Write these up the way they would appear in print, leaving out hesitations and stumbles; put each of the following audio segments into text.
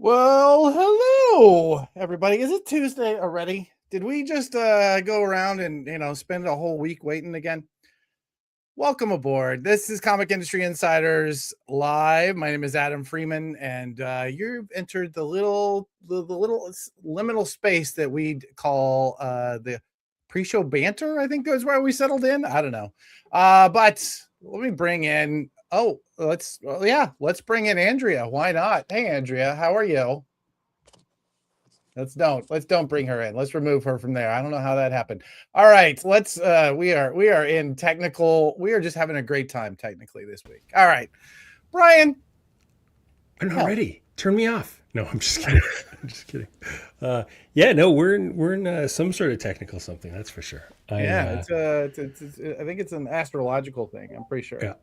Well, hello, everybody. Is it Tuesday already? Did we just go around and spend a whole week waiting again? Welcome aboard. This is Comic Industry Insiders Live. My name is Adam Freeman, and you've entered the little liminal space that we call the pre-show banter. I think is where we settled in. I don't know, but let me bring in. Let's bring in Andrea. Why not? Hey, Andrea, how are you? Let's don't bring her in. Let's remove her from there. I don't know how that happened. All right, we are in technical. We are just having a great time technically this week. All right, Brian. I'm not ready. Turn me off. No, I'm just kidding. I'm just kidding. We're in some sort of technical something. That's for sure. I think it's an astrological thing. I'm pretty sure. Yeah.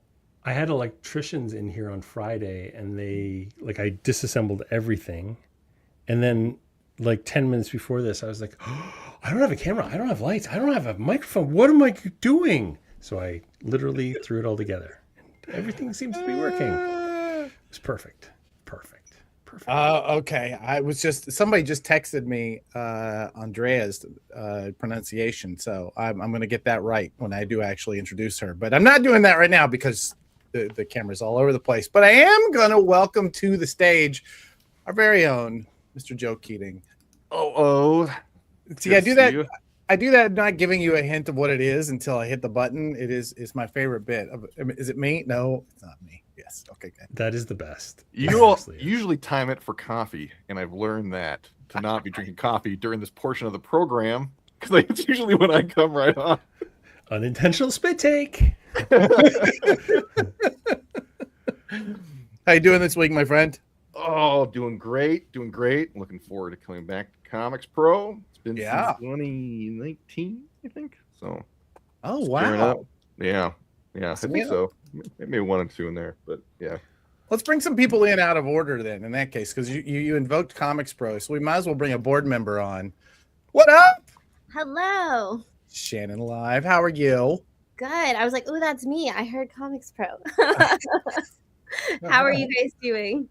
I had electricians in here on Friday, and I disassembled everything, and then 10 minutes before this, I was like, oh, I don't have a camera. I don't have lights. I don't have a microphone. What am I doing? So I literally threw it all together. And everything seems to be working. It's perfect. Okay. Somebody just texted me Andrea's pronunciation. So I'm going to get that right when I do actually introduce her. But I'm not doing that right now because the camera's all over the place. But I am going to welcome to the stage our very own Mr. Joe Keating. See, I do that not giving you a hint of what it is until I hit the button. It's my favorite bit. Is it me? No, it's not me. Yes. Okay, good. That is the best. You usually time it for coffee, and I've learned that to not be drinking coffee during this portion of the program because it's usually when I come right on. Unintentional spit take. How you doing this week, my friend? Oh, doing great. Looking forward to coming back to ComicsPRO. It's been since 2019, I think. So. Oh wow. Yeah, I think so. Maybe one or two in there, but yeah. Let's bring some people in out of order then. In that case, because you invoked ComicsPRO, so we might as well bring a board member on. What up? Hello. Shannon Live. How are you? Good. I was like, oh, that's me. I heard ComicsPRO. How are you guys doing?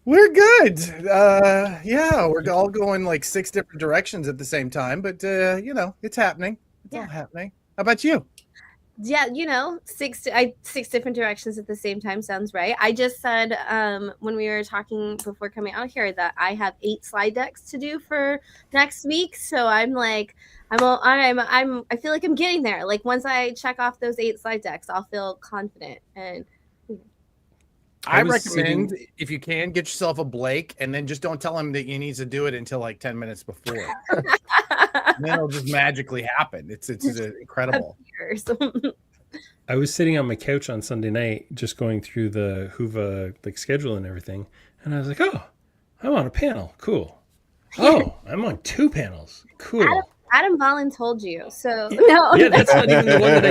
We're good. We're all going 6 different directions at the same time, but it's happening. It's all happening. How about you? Yeah, 6 different directions at the same time sounds right. I just said when we were talking before coming out here that I have 8 slide decks to do for next week. So I'm like, I feel like I'm getting there. Like once I check off those 8 slide decks, I'll feel confident. And I recommend if you can get yourself a Blake and then just don't tell him that you need to do it until 10 minutes before. Then it'll just magically happen. It's incredible. I was sitting on my couch on Sunday night just going through the Whova schedule and everything, and I was like, oh, I'm on a panel. Cool. Oh, I'm on 2 panels. Cool. Adam Volin told you. So no. Yeah, that's not even the one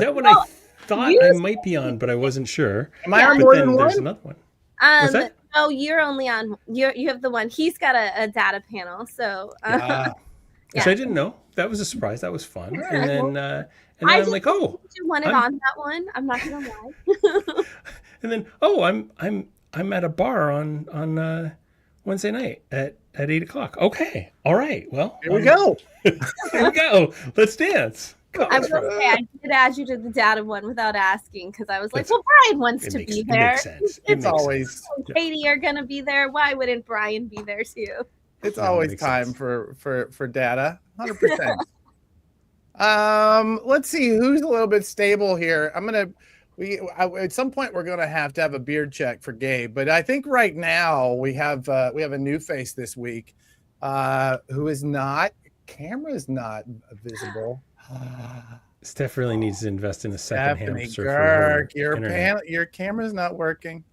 that one I thought I might be on, but I wasn't sure. Am I on more than one? There's another one. What's that? No, you're only on. You have the one. He's got a data panel. So. Which I didn't know. That was a surprise. That was fun. Yeah. And then I'm like, oh, you wanted on that one. I'm not gonna lie. And then, oh, I'm at a bar on Wednesday night at 8:00. Okay, all right. Well, here we go. Here we go. Let's dance. I did add you to the data one without asking because I was like, well, Brian wants to be there. It makes sense. It's always Katie are gonna be there. Why wouldn't Brian be there too? It's always time for data. 100%. Let's see who's a little bit stable here. At some point we're gonna have to have a beard check for Gabe, but I think right now we have a new face this week, who is not. Camera is not visible. Steph really needs to invest in a second hamster. Your camera's not working.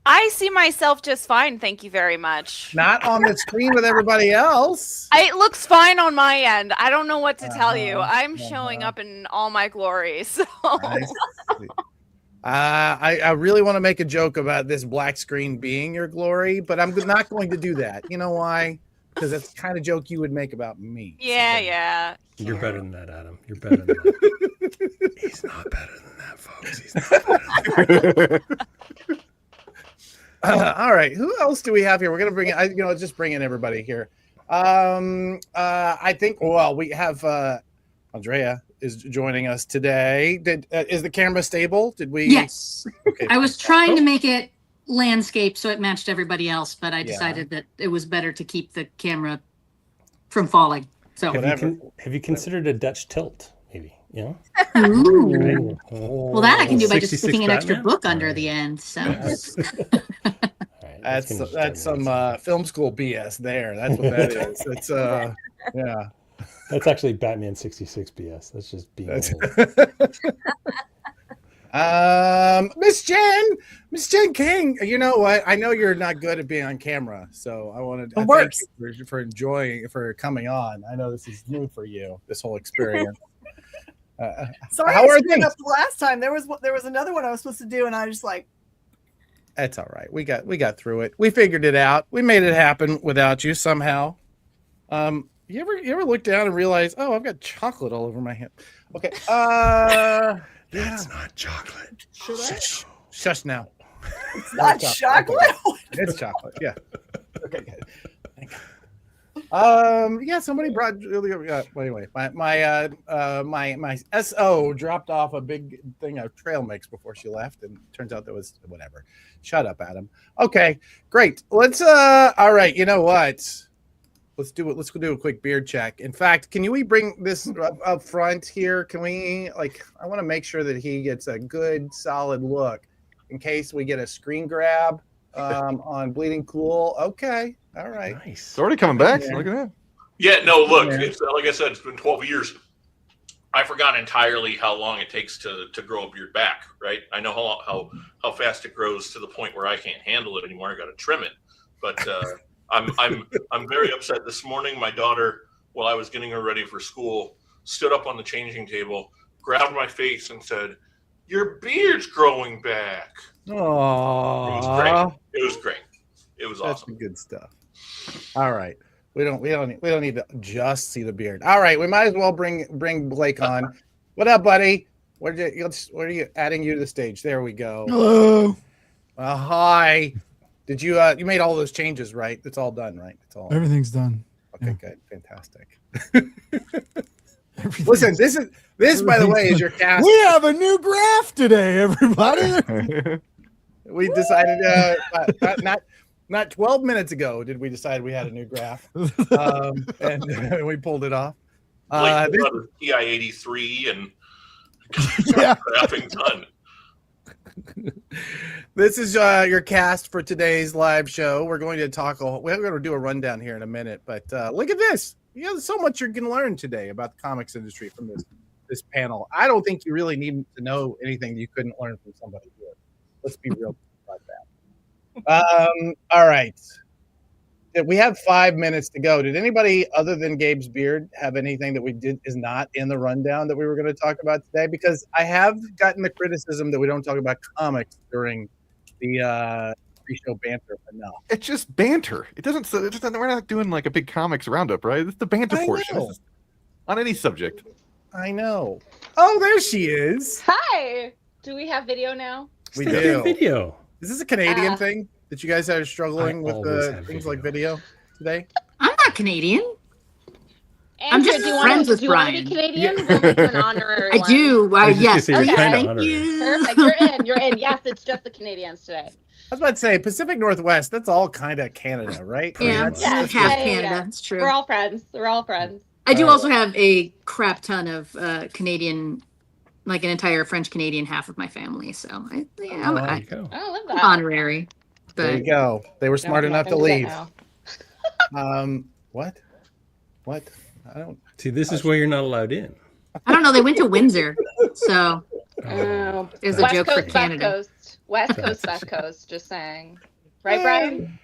I see myself just fine, thank you very much. Not on the screen with everybody else. It looks fine on my end. I don't know what to tell you. I'm showing up in all my glory. So. I really want to make a joke about this black screen being your glory, but I'm not going to do that. You know why? Because that's the kind of joke you would make about me. Yeah. You're better than that, Adam. You're better than that. He's not better than that, folks. He's not better than that. All right. Who else do we have here? We're gonna bring in, just bring in everybody here. I think. Well, we have Andrea is joining us today. Is the camera stable? Did we? Yes. Okay. I was trying to make it landscape so it matched everybody else, but I decided that it was better to keep the camera from falling. So have you considered a Dutch tilt? Maybe. Ooh. Right? Well, that I can do by just 66 sticking an extra Batman? book under the end. So That's some film school BS there. That's what that is. It's yeah. That's actually Batman 66 BS. That's just being Miss Jen King. You know what? I know you're not good at being on camera, so I wanted to thank you for coming on. I know this is new for you, this whole experience. Sorry, how I are screwed things? up the last time. There was another one I was supposed to do, and I was just like, That's all right. We got through it. We figured it out. We made it happen without you somehow. You ever look down and realize, oh, I've got chocolate all over my hand. Okay. That's not chocolate. Shush now. it's not chocolate. It's chocolate. Yeah. Okay. Good. Thank God. Yeah, somebody brought anyway, my SO dropped off a big thing of trail mix before she left, and turns out that was whatever. Shut up, Adam. Okay, great. Let's all right, you know what? Let's do it. Let's go do a quick beard check. In fact, can we bring this up front here? Can we I want to make sure that he gets a good solid look in case we get a screen grab on Bleeding Cool. Okay. All right. Nice. It's already coming back. Yeah. Look at that. Yeah, no, look, Yeah. it's like I said, it's been 12 years. I forgot entirely how long it takes to grow a beard back, right? I know how fast it grows to the point where I can't handle it anymore. I got to trim it. But I'm very upset. This morning, my daughter, while I was getting her ready for school, stood up on the changing table, grabbed my face, and said, "Your beard's growing back." Oh, It was great. It was great. It was That's awesome. good stuff. All right. We don't need to just see the beard. All right, we might as well bring Blake on. What up, buddy? Where are you adding you to the stage? There we go. Hello. Hi. Did you you made all those changes, right? It's all done, right? It's all Everything's done. okay. Good, fantastic. Listen, this by the way is your cast. We have a new graph today, everybody. We decided not 12 minutes ago did we decide we had a new graph, and we pulled it off. Like TI 83 and Yeah. graphing done. This is your cast for today's live show. We're going to we're going to do a rundown here in a minute, but look at this. You know, so much you can learn today about the comics industry from this panel. I don't think you really need to know anything you couldn't learn from somebody here. Let's be real about that. All right. We have 5 minutes to go. Did anybody other than Gabe's beard have anything that we did is not in the rundown that we were going to talk about today? Because I have gotten the criticism that we don't talk about comics during the pre-show banter enough. It's just banter. It doesn't. We're not doing like a big comics roundup, right? It's the banter I portion. know. This is on any subject. I know. Oh, there she is. Hi. Do we have video now? We Stick do. in video. Is this a Canadian thing that you guys are struggling I with always the have things video. like video today? I'm not Canadian. Andrew, just do you friends with do you want to Brian. be Canadian? We'll make you an honorary I one. do. I was just Yes. gonna say, you're Okay. kinda Thank honorary. you. Perfect. You're in. You're in. Yes, it's just the Canadians today. I was about to say Pacific Northwest. That's all kind of Canada, right? Pretty Yeah, much. it's Yes, half yeah, Canada. yeah. It's true. We're all friends. We're all friends. I do also have a crap ton of Canadian, like an entire French Canadian half of my family. So I'm There you go. I love I'm that. honorary. There But you go. They were smart No, enough to nothing leave. now. What? I don't. See, this is where you're not allowed in. I don't know. They went to Windsor, so Oh. there's a West joke Coast, for Canada. West Coast, West Coast. Just saying. Right, Brian?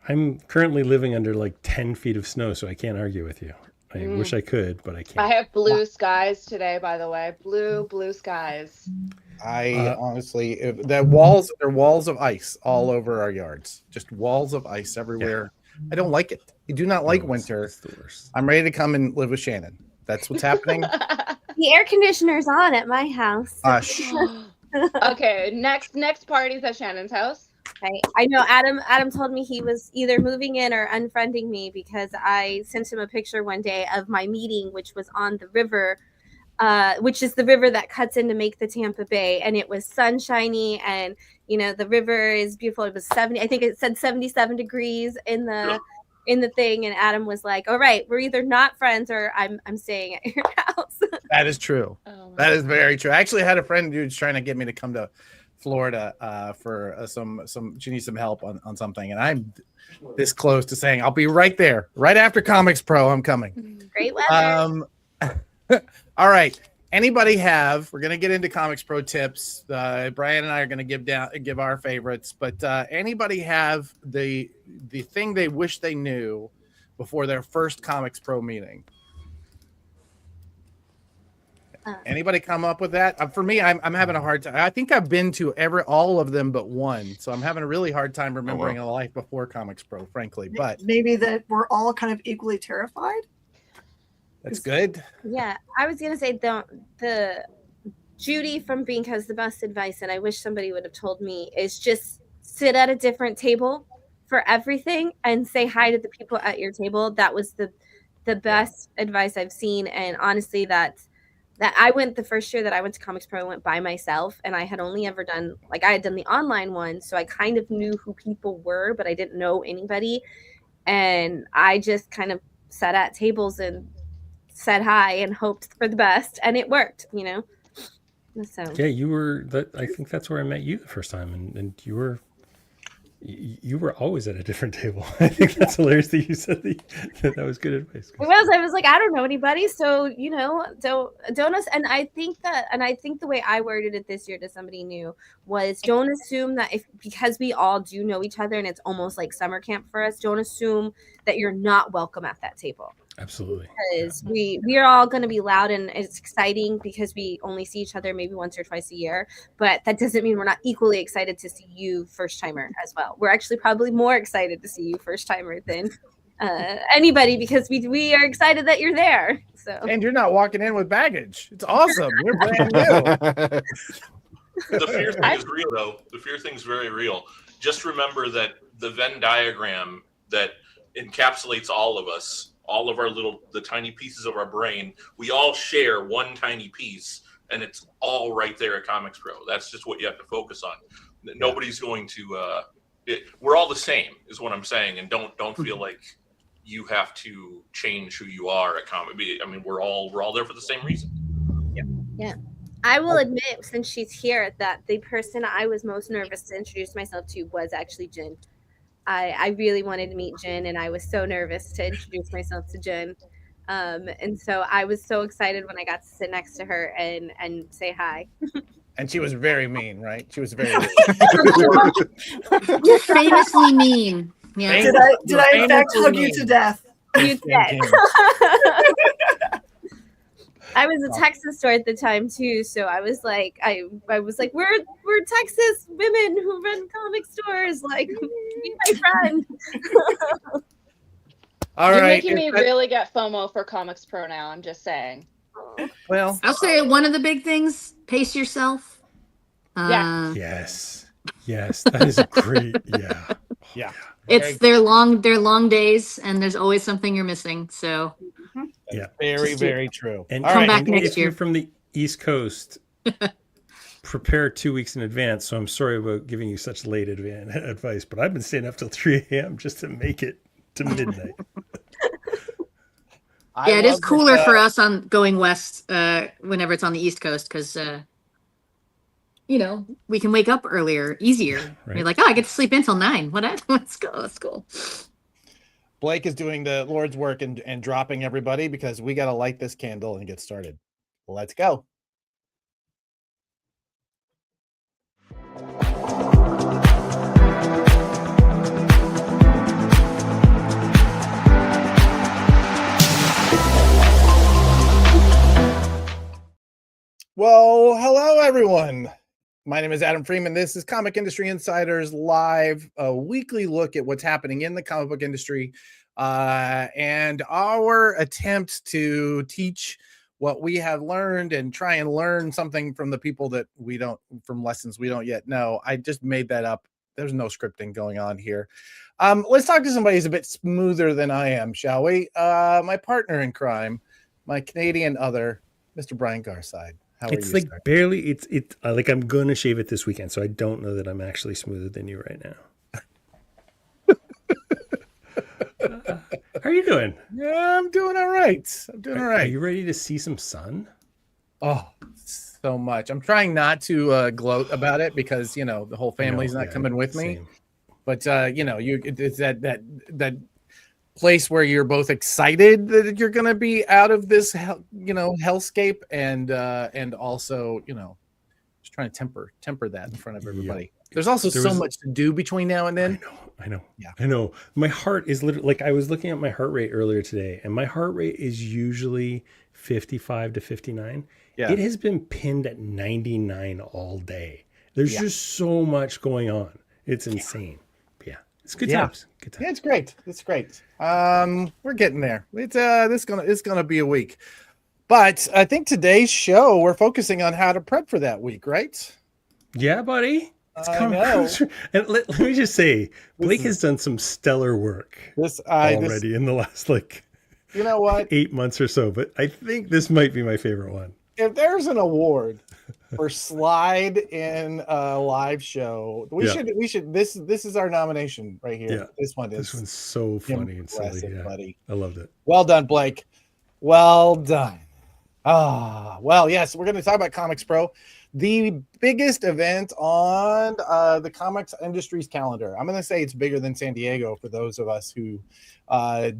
I'm currently living under like 10 feet of snow, so I can't argue with you. I wish I could, but I can't. I have blue skies today, by the way. Blue skies. I honestly, there are walls of ice all over our yards. Just walls of ice everywhere. I don't like it. I do not like No, winter. it's the worst. I'm ready to come and live with Shannon. That's what's happening. The air conditioner's on at my house. Shh. Okay, next party's at Shannon's house. Right. I know Adam told me he was either moving in or unfriending me because I sent him a picture one day of my meeting, which was on the river, which is the river that cuts in to make the Tampa Bay, and it was sunshiny, and the river is beautiful. It was 70, I think it said 77 degrees in the thing, and Adam was like, all right, we're either not friends or I'm staying at your house. That is true. Oh, That is very true. I actually had a friend who's trying to get me to come to Florida for some she needs some help on something, and I'm this close to saying I'll be right there right after ComicsPRO. I'm coming. Great weather. All right, anybody we're gonna get into ComicsPRO tips. Brian and I are gonna give our favorites, but anybody have the thing they wish they knew before their first ComicsPRO meeting? Anybody come up with that? For me, I'm having a hard time. I think I've been to all of them but one, so I'm having a really hard time remembering a life before ComicsPRO, frankly. But maybe that we're all kind of equally terrified. That's good. Yeah, I was gonna say the Judy from Bean has the best advice, and I wish somebody would have told me, is just sit at a different table for everything and say hi to the people at your table. That was the best advice I've seen, and honestly, that I went the first year that I went to ComicsPRO, I went by myself, and I had only ever done I had done the online one, so I kind of knew who people were, but I didn't know anybody, and I just kind of sat at tables and said hi and hoped for the best, and it worked, So Yeah, you were. I think that's where I met you the first time, and you were always at a different table. I think that's hilarious that you said that was good advice. I was like, I don't know anybody, so don't. And I think the way I worded it this year to somebody new was, don't assume that because we all do know each other and it's almost like summer camp for us, don't assume that you're not welcome at that table. Absolutely. Because we are all going to be loud, and it's exciting because we only see each other maybe once or twice a year, but that doesn't mean we're not equally excited to see you first timer as well. We're actually probably more excited to see you first timer than anybody, because we are excited that you're there. So, and you're not walking in with baggage. It's awesome. You're brand new. The fear thing is real, though. The fear thing is very real. Just remember that the Venn diagram that encapsulates all of us, all of the tiny pieces of our brain, we all share one tiny piece, and it's all right there at ComicsPRO. That's just what you have to focus on. Nobody's going to we're all the same is what I'm saying, and don't feel like you have to change who you are at Comic. I mean, we're all there for the same reason. Yeah. I will admit, since she's here, that the person I was most nervous to introduce myself to was actually Jen. I really wanted to meet Jen, and I was so nervous to introduce myself to Jen. And so I was so excited when I got to sit next to her and say hi. And she was very mean, right? She was very You're famously mean. Yeah. Did I in fact hug you to death? You did. I was a Texas store at the time too, so I was like, we're Texas women who run comic stores. Like, be my friend. All You're right. making me really get FOMO for ComicsPRO now. I'm just saying. Well, I'll say one of the big things: pace yourself. Yeah. Yes, that is a great. Yeah. It's their long days, and there's always something you're missing. So Yeah, very true. And come back next if year. you're from the East Coast, prepare 2 weeks in advance. So I'm sorry about giving you such late advice, but I've been staying up till 3 a.m. just to make it to midnight. Yeah, it is cooler for us on going west whenever it's on the East Coast, because we can wake up earlier, easier. Right. You're like, I get to sleep until 9. Let's go. That's cool. Blake is doing the Lord's work and dropping everybody, because we got to light this candle and get started. Let's go. Well, hello, everyone. My name is Adam Freeman. This is Comic Industry Insiders Live, a weekly look at what's happening in the comic book industry and our attempt to teach what we have learned and try and learn something from the people that from lessons we don't yet know. I just made that up. There's no scripting going on here. Let's talk to somebody who's a bit smoother than I am, shall we? My partner in crime, my Canadian other, Mr. Brian Garside. How are it's you, like sir? barely. It's like I'm gonna shave it this weekend, so I don't know that I'm actually smoother than you right now. How are you doing? Yeah, I'm doing all right. I'm doing all right. Are you ready to see some sun? Oh, so much. I'm trying not to gloat about it because the whole family's not coming with me. Same. But it's that place where you're both excited that you're going to be out of this hellscape and also just trying to temper that in front of everybody. Yeah. There's also so much to do between now and then. I know. Yeah. I know. My heart is literally like, I was looking at my heart rate earlier today, and my heart rate is usually 55 to 59. Yeah. It has been pinned at 99 all day. There's just so much going on. It's insane. But yeah, it's good times. Good times. Yeah, it's great. It's great. We're getting there. It's gonna be a week. But I think today's show, we're focusing on how to prep for that week, right? Yeah, buddy. It's I coming. know. And let me just say, Blake has done some stellar work already in the last you know what, 8 months or so. But I think this might be my favorite one. If there's an award for slide in a live show, we should. This is our nomination right here. Yeah. This one's so funny and silly. Yeah. Buddy. I loved it. Well done, Blake. Well done. Well, yes, we're going to talk about ComicsPRO, the biggest event on the comics industry's calendar. I'm going to say it's bigger than San Diego for those of us who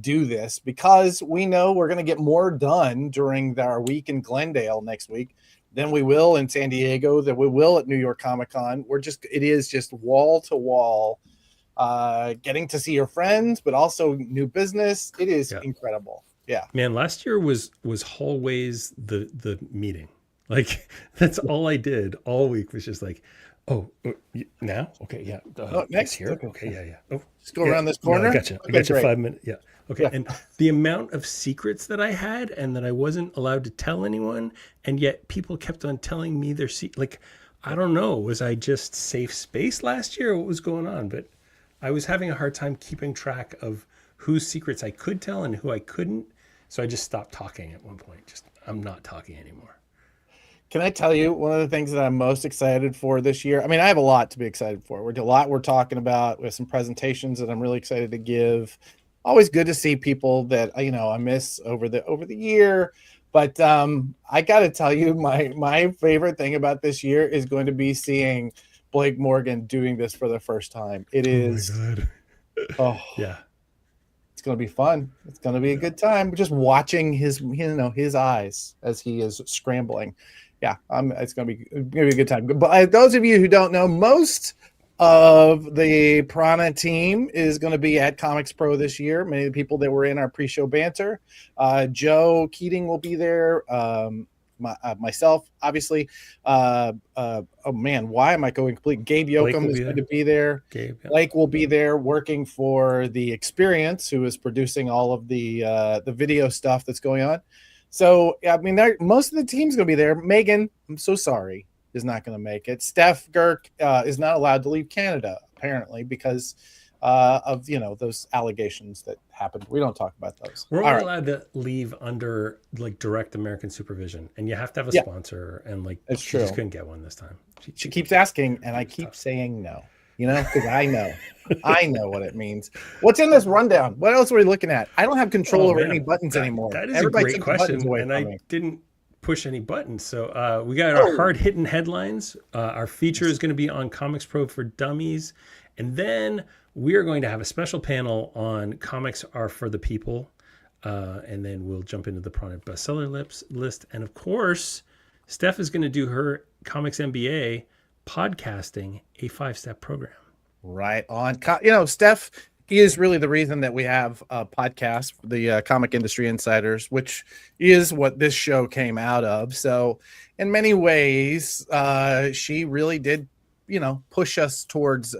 do this, because we know we're going to get more done during our week in Glendale next week than we will in San Diego, than we will at New York Comic Con. It is just wall to wall, getting to see your friends, but also new business. It is incredible. Yeah, man. Last year was hallways the meeting. Like that's all I did all week was just like, now okay, yeah. Next here, okay, yeah. Oh, just go around this corner. No, I got you. I got you 5 minutes. Yeah, okay. Yeah. And the amount of secrets that I had and that I wasn't allowed to tell anyone, and yet people kept on telling me their like, I don't know, was I just safe space last year? Or what was going on? But I was having a hard time keeping track of whose secrets I could tell and who I couldn't. So I just stopped talking at one point. I'm not talking anymore. Can I tell you one of the things that I'm most excited for this year? I mean, I have a lot to be excited for. We're talking about. We have some presentations that I'm really excited to give. Always good to see people that I miss over the year. But I got to tell you, my favorite thing about this year is going to be seeing Blake Morgan doing this for the first time. It is. Oh my God. Oh yeah. It's going to be fun. It's going to be a good time. Just watching his eyes as he is scrambling. Yeah, it's going to be a good time. But those of you who don't know, most of the Prana team is going to be at ComicsPRO this year. Many of the people that were in our pre-show banter. Joe Keating will be there. Myself, obviously. Oh man, why am I going complete? Gabe Yoakum is going to be there. Blake will be there working for The Experience, who is producing all of the video stuff that's going on. So I mean, most of the team's going to be there. Megan, I'm so sorry, is not going to make it. Steph Girk is not allowed to leave Canada apparently because of those allegations that happened. We don't talk about those. We're only allowed to leave under direct American supervision, and you have to have a sponsor. And it's she true. Just couldn't get one this time. She keeps asking, and I keep saying no. Because I know what it means. What's in this rundown? What else are we looking at? I don't have control over any buttons anymore. That is a great question, and I didn't push any buttons. So we got our hard-hitting headlines. Our feature is going to be on ComicsPRO for Dummies, and then we are going to have a special panel on Comics Are for the People, and then we'll jump into the Prana bestseller list. And of course, Steph is going to do her Comics MBA podcasting, a 5-step program. Right on. Steph is really the reason that we have a podcast, the Comic Industry Insiders, which is what this show came out of. So in many ways, she really did, push us towards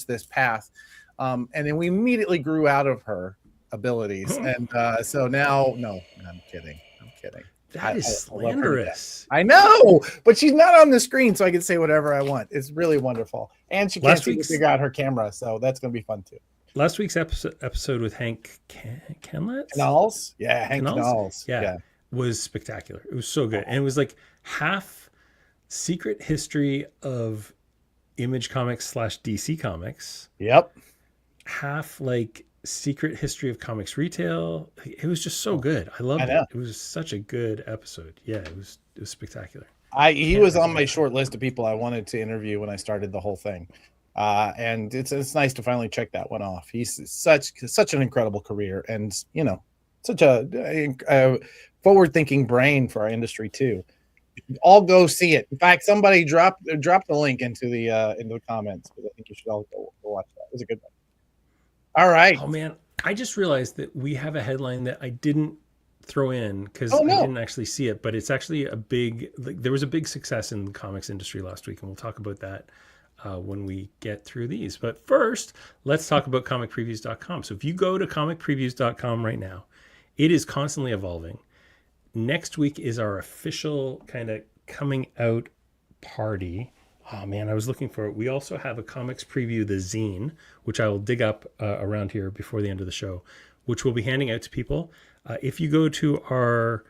this path. And then we immediately grew out of her abilities. And so now, no, I'm kidding. That is I love her to death. slanderous. I know, but she's not on the screen, so I can say whatever I want. It's really wonderful, and she can't Last seem to week's- figure out her camera, so that's going to be fun too. Last week's episode with Hank Canlett? Canals, yeah, Hank Canals, yeah, was spectacular. It was so good, and it was like half secret history of Image Comics / DC Comics. Yep. Half like secret history of comics retail. It was just so good. I loved it. It was such a good episode. Yeah, it was spectacular. He was on my short list of people I wanted to interview when I started the whole thing. And it's nice to finally check that one off. He's such an incredible career, and such a forward-thinking brain for our industry too. All go see it. In fact, somebody drop the link into the comments, because I think you should all go watch that. It was a good one. All right. Oh man, I just realized that we have a headline that I didn't throw in because Oh, no. I didn't actually see it, but it's actually there was a big success in the comics industry last week, and we'll talk about that when we get through these. But first, let's talk about comicpreviews.com. So if you go to comicpreviews.com right now, it is constantly evolving. Next week is our official kind of coming out party. Oh man, I was looking for it. We also have a comics preview, the zine, which I will dig up around here before the end of the show, which we'll be handing out to people. If you go to our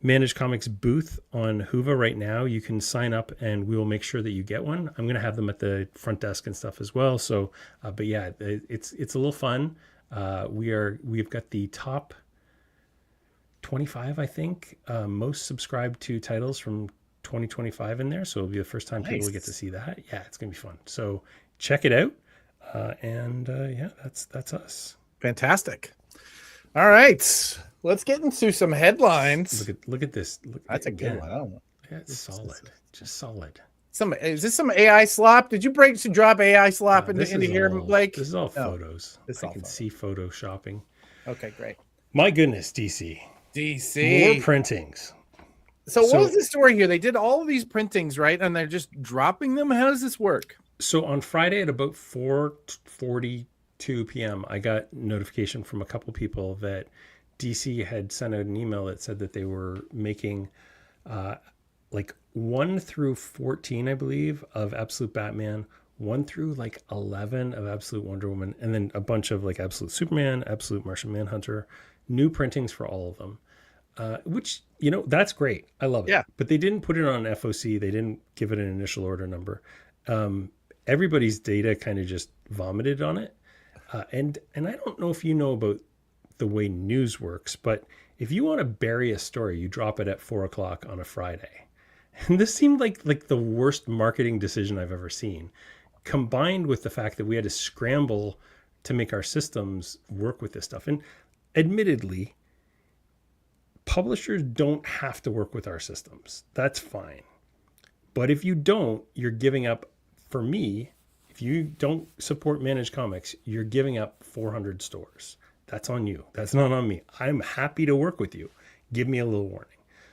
Managed Comics booth on Hoover right now, you can sign up and we will make sure that you get one. I'm going to have them at the front desk and stuff as well. So, but yeah, it's a little fun. We've got the top 25, I think, most subscribed to titles from 2025 in there, so it'll be the first time people get to see that. Yeah, it's gonna be fun. So check it out, and yeah, that's us. Fantastic. All right, let's get into some headlines. Look at this. That's a good one. I don't know. Yeah, it's solid, just solid. Is this some AI slop? Did you drop AI slop into here, Blake? This is all photos. I can see photoshopping. Okay, great. My goodness, DC. More printings. So what was the story here? They did all of these printings, right? And they're just dropping them? How does this work? So on Friday at about 4:42 p.m., I got notification from a couple people that DC had sent out an email that said that they were making like 1 through 14, I believe, of Absolute Batman, 1 through like 11 of Absolute Wonder Woman, and then a bunch of like Absolute Superman, Absolute Martian Manhunter, new printings for all of them. Which, that's great. I love it. Yeah. But they didn't put it on FOC. They didn't give it an initial order number. Everybody's data kind of just vomited on it. And I don't know if you know about the way news works, but if you want to bury a story, you drop it at 4:00 on a Friday. And this seemed like the worst marketing decision I've ever seen, combined with the fact that we had to scramble to make our systems work with this stuff. And admittedly, publishers don't have to work with our systems. That's fine. But if you don't, you're giving up, for me, if you don't support Managed Comics, you're giving up 400 stores. That's on you. That's not on me. I'm happy to work with you. Give me a little warning.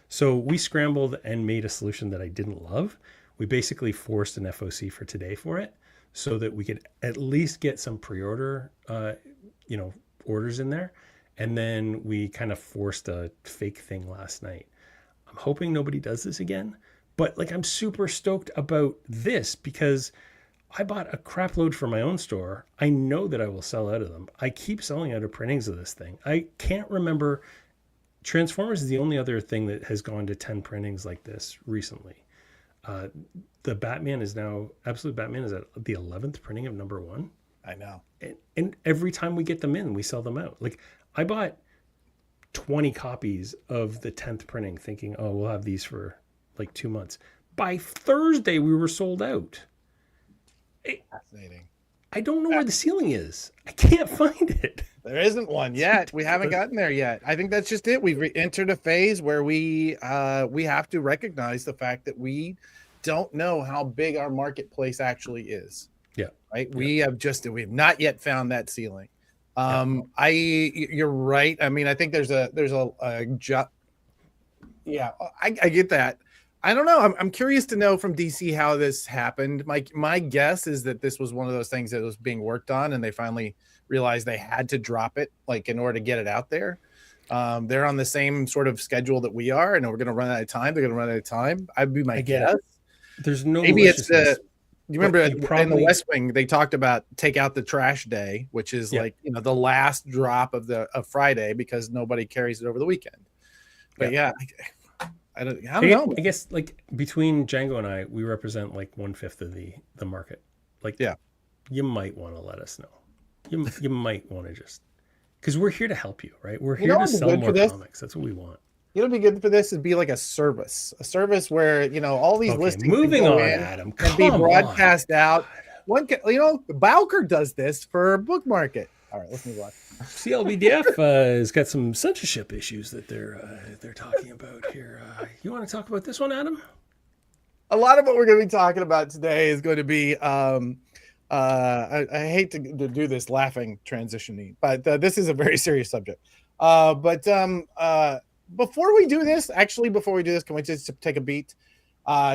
So we scrambled and made a solution that I didn't love. We basically forced an FOC for today for it so that we could at least get some pre-order, orders in there. And then we kind of forced a fake thing last night. I'm hoping nobody does this again, but I'm super stoked about this because I bought a crap load for my own store. I know that I will sell out of them. I keep selling out of printings of this thing. I can't remember. Transformers is the only other thing that has gone to 10 printings like this recently. The Batman is now, Absolute Batman is at the 11th printing of #1. I know. And every time we get them in, we sell them out. I bought 20 copies of the 10th printing thinking, oh, we'll have these for 2 months. By Thursday, we were sold out. Fascinating. I don't know where the ceiling is. I can't find it. There isn't one yet. We haven't gotten there yet. I think that's just it. We've entered a phase where we have to recognize the fact that we don't know how big our marketplace actually is. Yeah. Right. Yeah. We've not yet found that ceiling. You're right. I mean, I think there's a yeah, I get that. I don't know. I'm curious to know from DC how this happened. My guess is that this was one of those things that was being worked on and they finally realized they had to drop it in order to get it out there. They're on the same sort of schedule that we are, and we're going to run out of time. They're going to run out of time. I'd be my guess. There's no maybe it's maliciousness. you remember But in they probably- the West Wing they talked about take out the trash day, which is Yeah. like the last drop of Friday because nobody carries it over the weekend. But yeah, I don't know. I guess like between Django and I, we represent like 1/5 of the market. Like, yeah, you might want to let us know. You might want to just, because we're here to help you, right? We're here to sell more comics. That's what we want. It'll be good for this. It'd be like a service where all these listings. Moving on, Adam, and be broadcast out. One, Bowker does this for Book Market. All right, let's move on. CLBDF has got some censorship issues that they're talking about here. You want to talk about this one, Adam? A lot of what we're going to be talking about today is going to be. I hate to do this laughing transitioning, but this is a very serious subject. Before we do this, can we just take a beat?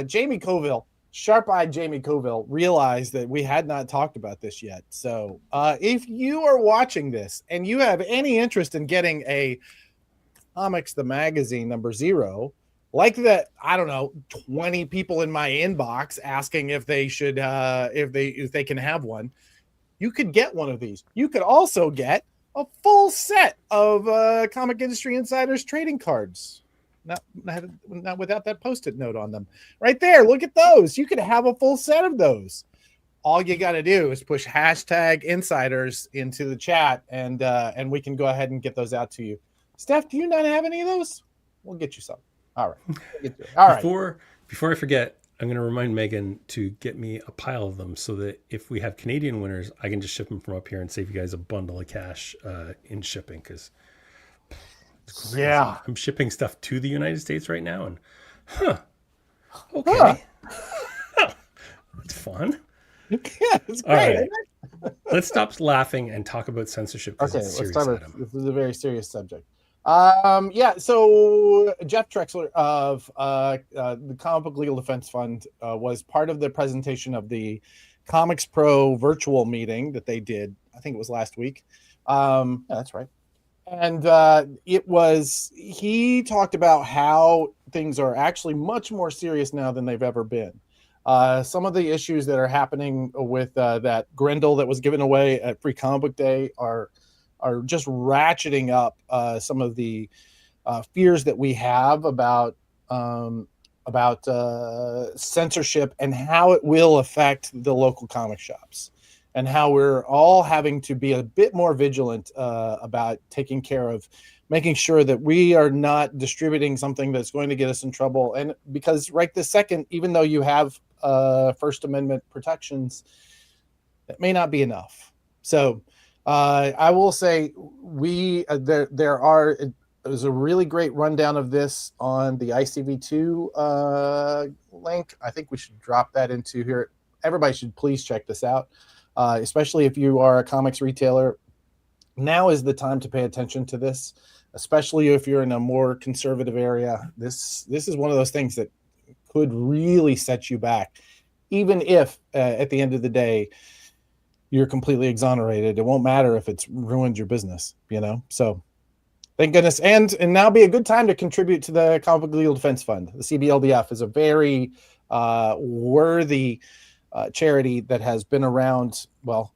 Jamie Coville. Sharp-eyed Jamie Coville realized that we had not talked about this yet. So if you are watching this and you have any interest in getting a Comics the Magazine #0, like that, I don't know, 20 people in my inbox asking if they should if they can have one, you could get one of these. You could also get a full set of Comic Industry Insiders trading cards. Not without that Post-it note on them. Right there, look at those. You could have a full set of those. All you got to do is push #insiders into the chat, and we can go ahead and get those out to you. Steph, do you not have any of those? We'll get you some. All right. All right. Before I forget, I'm going to remind Megan to get me a pile of them so that if we have Canadian winners, I can just ship them from up here and save you guys a bundle of cash in shipping, because I'm shipping stuff to the United States right now, and okay, it's fun. Yeah, it's great. Right. Let's stop laughing and talk about censorship. Okay, let's start with this is a very serious subject. So Jeff Trexler of the Comic Book Legal Defense Fund was part of the presentation of the ComicsPRO virtual meeting that they did. I think it was last week. Yeah, that's right. And he talked about how things are actually much more serious now than they've ever been. Some of the issues that are happening with that Grendel that was given away at Free Comic Book Day are just ratcheting up some of the fears that we have about censorship and how it will affect the local comic shops, and how we're all having to be a bit more vigilant about taking care of making sure that we are not distributing something that's going to get us in trouble. And because right this second, even though you have First Amendment protections, that may not be enough. So I will say there's a really great rundown of this on the ICV2 link. I think we should drop that into here. Everybody should please check this out, especially if you are a comics retailer. Now is the time to pay attention to this, especially if you're in a more conservative area. This is one of those things that could really set you back, even if at the end of the day you're completely exonerated. It won't matter if it's ruined your business, So thank goodness. And now be a good time to contribute to the Comic Book Legal Defense Fund. The CBLDF is a very worthy charity that has been around, well,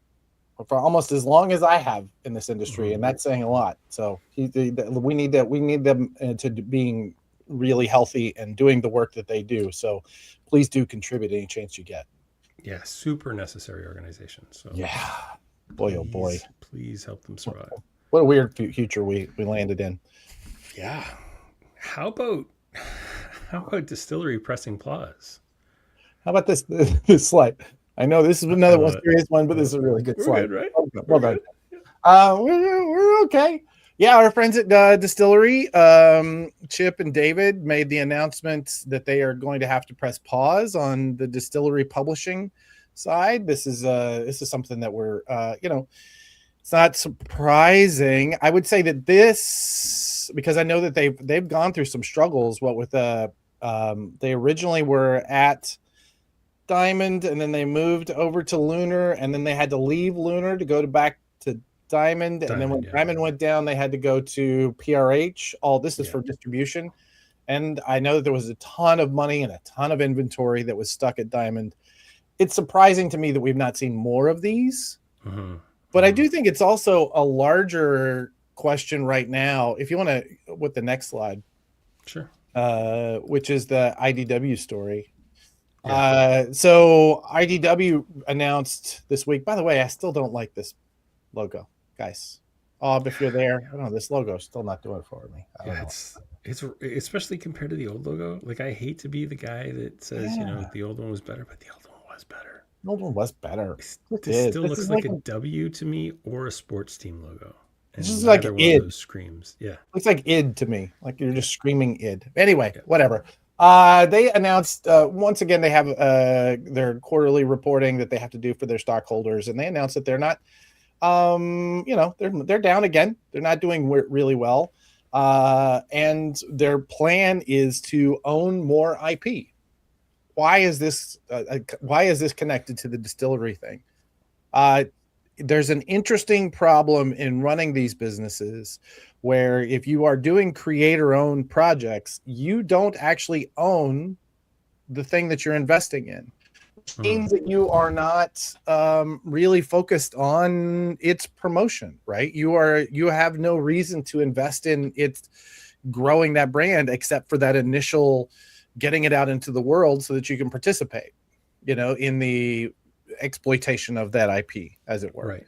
for almost as long as I have in this industry, and that's saying a lot. So we need them to being really healthy and doing the work that they do. So please do contribute any chance you get. Yeah, super necessary organization. So yeah, boy, oh boy, please help them survive. What a weird future we landed in. Yeah. How about Distillery pressing pause? How about this slide? I know this is another one serious one, but this is a really good slide. Good, right? Okay, well done. We're okay. Yeah, our friends at Distillery, Chip and David, made the announcement that they are going to have to press pause on the Distillery publishing side. This is something that we're it's not surprising. I would say that this, because I know that they've gone through some struggles. What with they originally were at Diamond, and then they moved over to Lunar, and then they had to leave Lunar to go back to Diamond, and then when Diamond, yeah. Diamond went down, they had to go to PRH. All this is Yeah. for distribution. And I know that there was a ton of money and a ton of inventory that was stuck at Diamond. It's surprising to me that we've not seen more of these. Mm-hmm. But I do think it's also a larger question right now. If you want to, with the next slide, Sure. which is the IDW story. Yeah. So IDW announced this week. By the way, I still don't like this logo, guys. If you're there, I don't know. This logo is still not doing it for me. I don't know. It's especially compared to the old logo. Like, I hate to be the guy that says, you know, the old one was better, but the old one was better. The old one was better. This This still looks is like a W to me, or a sports team logo. And This is like neither one id. of those screams. Yeah. Looks like id to me. Like you're just screaming id. Anyway, whatever. They announced once again they have their quarterly reporting that they have to do for their stockholders, and they announced that they're not, they're down again. They're not doing really well, and their plan is to own more IP. Why is this? Why is this connected to the distillery thing? There's an interesting problem in running these businesses where if you are doing creator-owned projects, you don't actually own the thing that you're investing in. Which means that you are not really focused on its promotion, right? You have no reason to invest in it growing that brand except for that initial getting it out into the world so that you can participate, in the exploitation of that IP, as it were.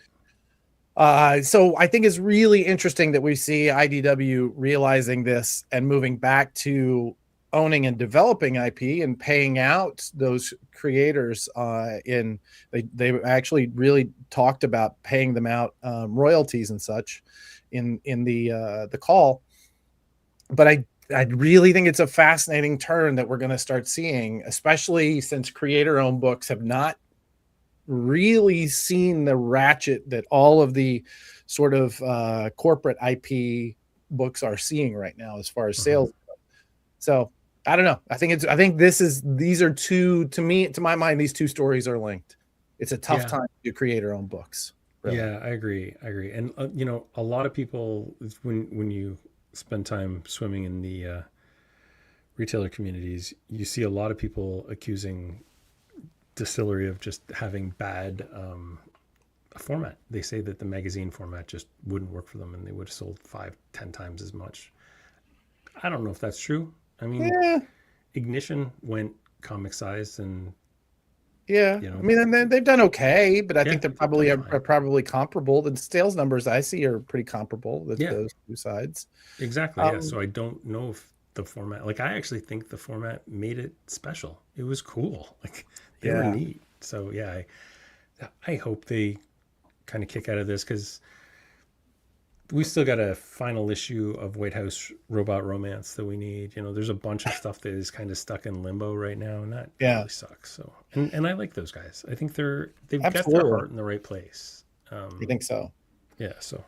Right. So I think it's really interesting that we see IDW realizing this and moving back to owning and developing IP and paying out those creators. They actually really talked about paying them out royalties and such in the call. But I really think it's a fascinating turn that we're going to start seeing, especially since creator-owned books have not really seen the ratchet that all of the sort of corporate IP books are seeing right now as far as sales go. So I don't know. I think these are two, to my mind, these two stories are linked. It's a tough time to do creator-owned books. Really. Yeah, I agree. And a lot of people, when you spend time swimming in the retailer communities, you see a lot of people accusing distillery of just having bad format. They say that the magazine format just wouldn't work for them and they would have sold 5-10 times as much. I don't know if that's true. I mean, Ignition went comic sized, and I mean, they've done okay, but I think they're probably comparable. The sales numbers I see are pretty comparable with those two sides. Exactly. So I don't know if the format, like, I actually think the format made it special. It was cool. Like, they were neat. So I hope they kind of kick out of this, because we still got a final issue of White House Robot Romance that we need. There's a bunch of stuff that is kind of stuck in limbo right now, and that really sucks. So, and I like those guys. I think they've got their heart in the right place. You think so? Yeah. So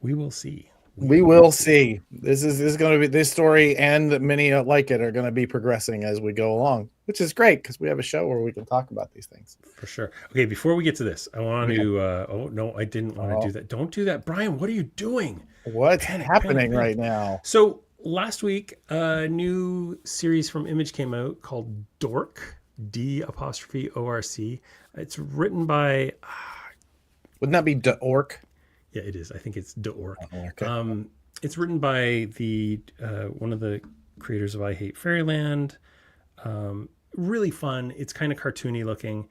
we will see. We will see. This is going to be, this story and many like it are going to be progressing as we go along, which is great because we have a show where we can talk about these things. For sure. Okay, before we get to this, I want to. Oh no, I didn't want to do that. Don't do that, Brian. What are you doing? What's happening right now? So last week, a new series from Image came out called Dork. D''ORC. It's written by. Wouldn't that be Dork? Yeah, it is. I think it's Dork. Okay. It's written by the one of the creators of I Hate Fairyland. Really fun. It's kind of cartoony looking.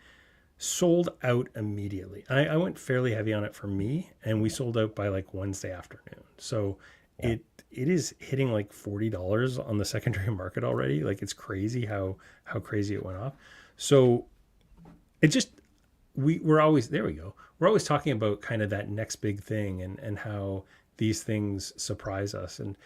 Sold out immediately. I went fairly heavy on it for me, and we sold out by like Wednesday afternoon. So it is hitting like $40 on the secondary market already. Like, it's crazy how crazy it went off. So it just we're always, there we go. We're always talking about kind of that next big thing and how these things surprise us. And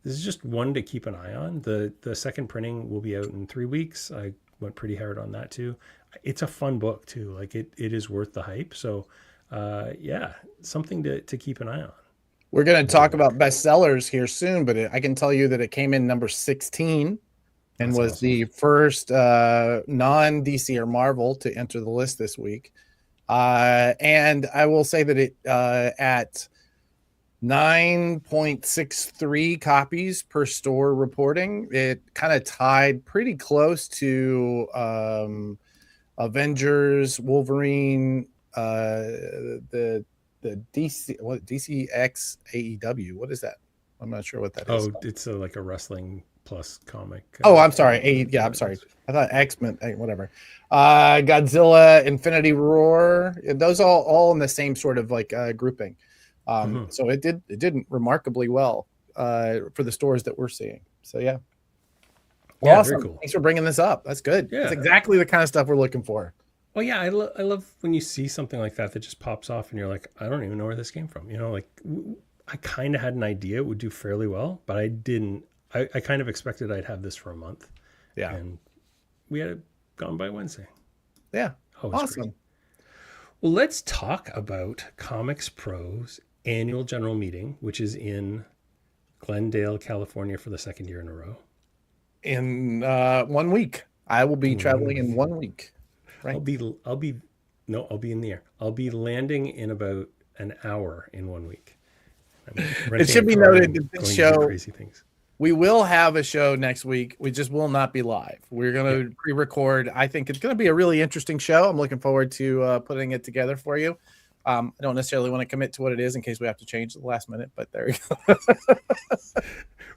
this is just one to keep an eye on. The second printing will be out in 3 weeks. I went pretty hard on that too. It's a fun book too. Like, it is worth the hype. So something to keep an ie on. We're going to talk about bestsellers here soon, but I can tell you that it came in number 16 and was awesome. The first non-DC or Marvel to enter the list this week. And I will say that it at 9.63 copies per store reporting, it kind of tied pretty close to Avengers, Wolverine, the DCX AEW. What is that? I'm not sure what that is. Oh, it's like a wrestling plus comic. Oh, I'm sorry. I'm sorry. I thought X-Men, whatever. Godzilla, Infinity Roar. Those all in the same sort of like grouping. So it did remarkably well for the stores that we're seeing. So yeah. Yeah, Awesome. very cool. Thanks for bringing this up. That's good. Yeah. That's exactly the kind of stuff we're looking for. Well, yeah, I love when you see something like that just pops off and you're like, I don't even know where this came from. You know, like I kind of had an idea it would do fairly well, but I didn't. I kind of expected I'd have this for a month. Yeah. And we had it gone by Wednesday. Yeah. Oh, awesome. Great. Well, let's talk about ComicsPRO's annual general meeting, which is in Glendale, California for the second year in a row. In 1 week. I will be traveling in 1 week. Right. I'll be in the air. I'll be landing in about an hour in 1 week. It should be noted that this show, crazy things. We will have a show next week. We just will not be live. We're going to pre-record. I think it's going to be a really interesting show. I'm looking forward to putting it together for you. I don't necessarily want to commit to what it is in case we have to change at the last minute, but there you go.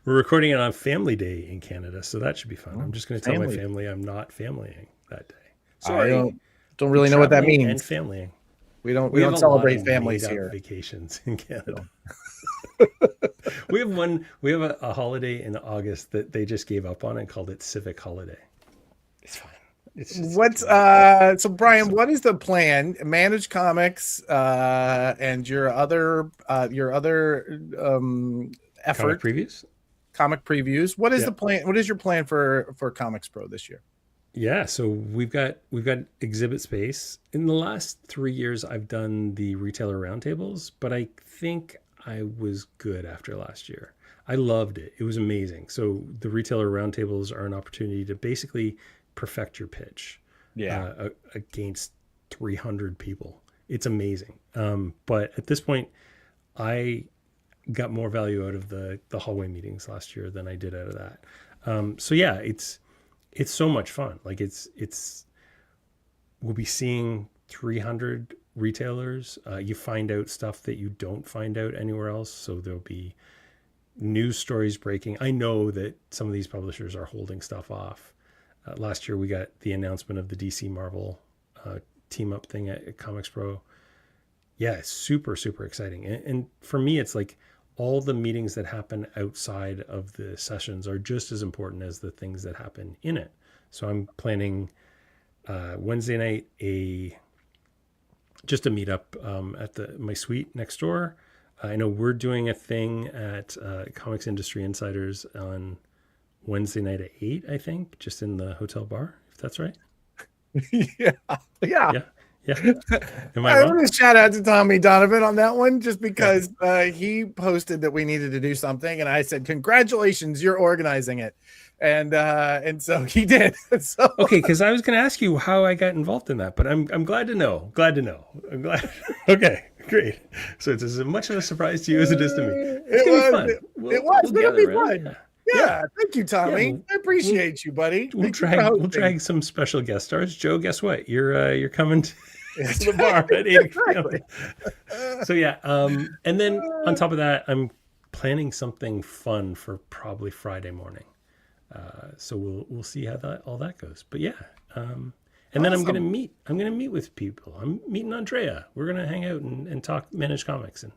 We're recording it on Family Day in Canada, so that should be fun. I'm just going to tell my family I'm not familying that day. Sorry, I don't really know what that means. And familying. We don't celebrate families here. Vacations in Canada. We have a holiday in August that they just gave up on and called it Civic Holiday. It's fine. It's just, so Brian, what is the plan? Manage Comics and your other effort. Comic previews. What is the plan? What is your plan for ComicsPRO this year? Yeah, so we've got exhibit space. In the last 3 years, I've done the retailer roundtables, but I think I was good after last year. I loved it. It was amazing. So the retailer roundtables are an opportunity to basically perfect your pitch. Yeah. Against 300 people. It's amazing. But at this point, I got more value out of the hallway meetings last year than I did out of that. So yeah, it's so much fun. Like we'll be seeing 300 retailers. You find out stuff that you don't find out anywhere else. So there'll be news stories breaking. I know that some of these publishers are holding stuff off. Last year we got the announcement of the DC Marvel team up thing at ComicsPRO. Yeah, it's super, super exciting. And for me, it's like all the meetings that happen outside of the sessions are just as important as the things that happen in it. So I'm planning Wednesday night just a meetup at my suite next door. I know we're doing a thing at Comics Industry Insiders on Wednesday night at 8, I think, just in the hotel bar, if that's right. Yeah. Am I wrong? I'm going to shout out to Tommy Donovan on that one, just because he posted that we needed to do something, and I said, "Congratulations, you're organizing it," and so he did. So okay, because I was going to ask you how I got involved in that, but I'm glad to know. I'm glad. Okay, great. So it's as much of a surprise to you as it is to me. It's going to be fun. It was going to be fun. Yeah, thank you, Tommy. I appreciate you, buddy. We'll drag some special guest stars. Joe, guess what? You're coming to the bar at 8 p.m. So yeah, and then on top of that, I'm planning something fun for probably Friday morning. So we'll see how all that goes. But yeah, and then I'm gonna meet with people. I'm meeting Andrea. We're gonna hang out and talk manage comics, and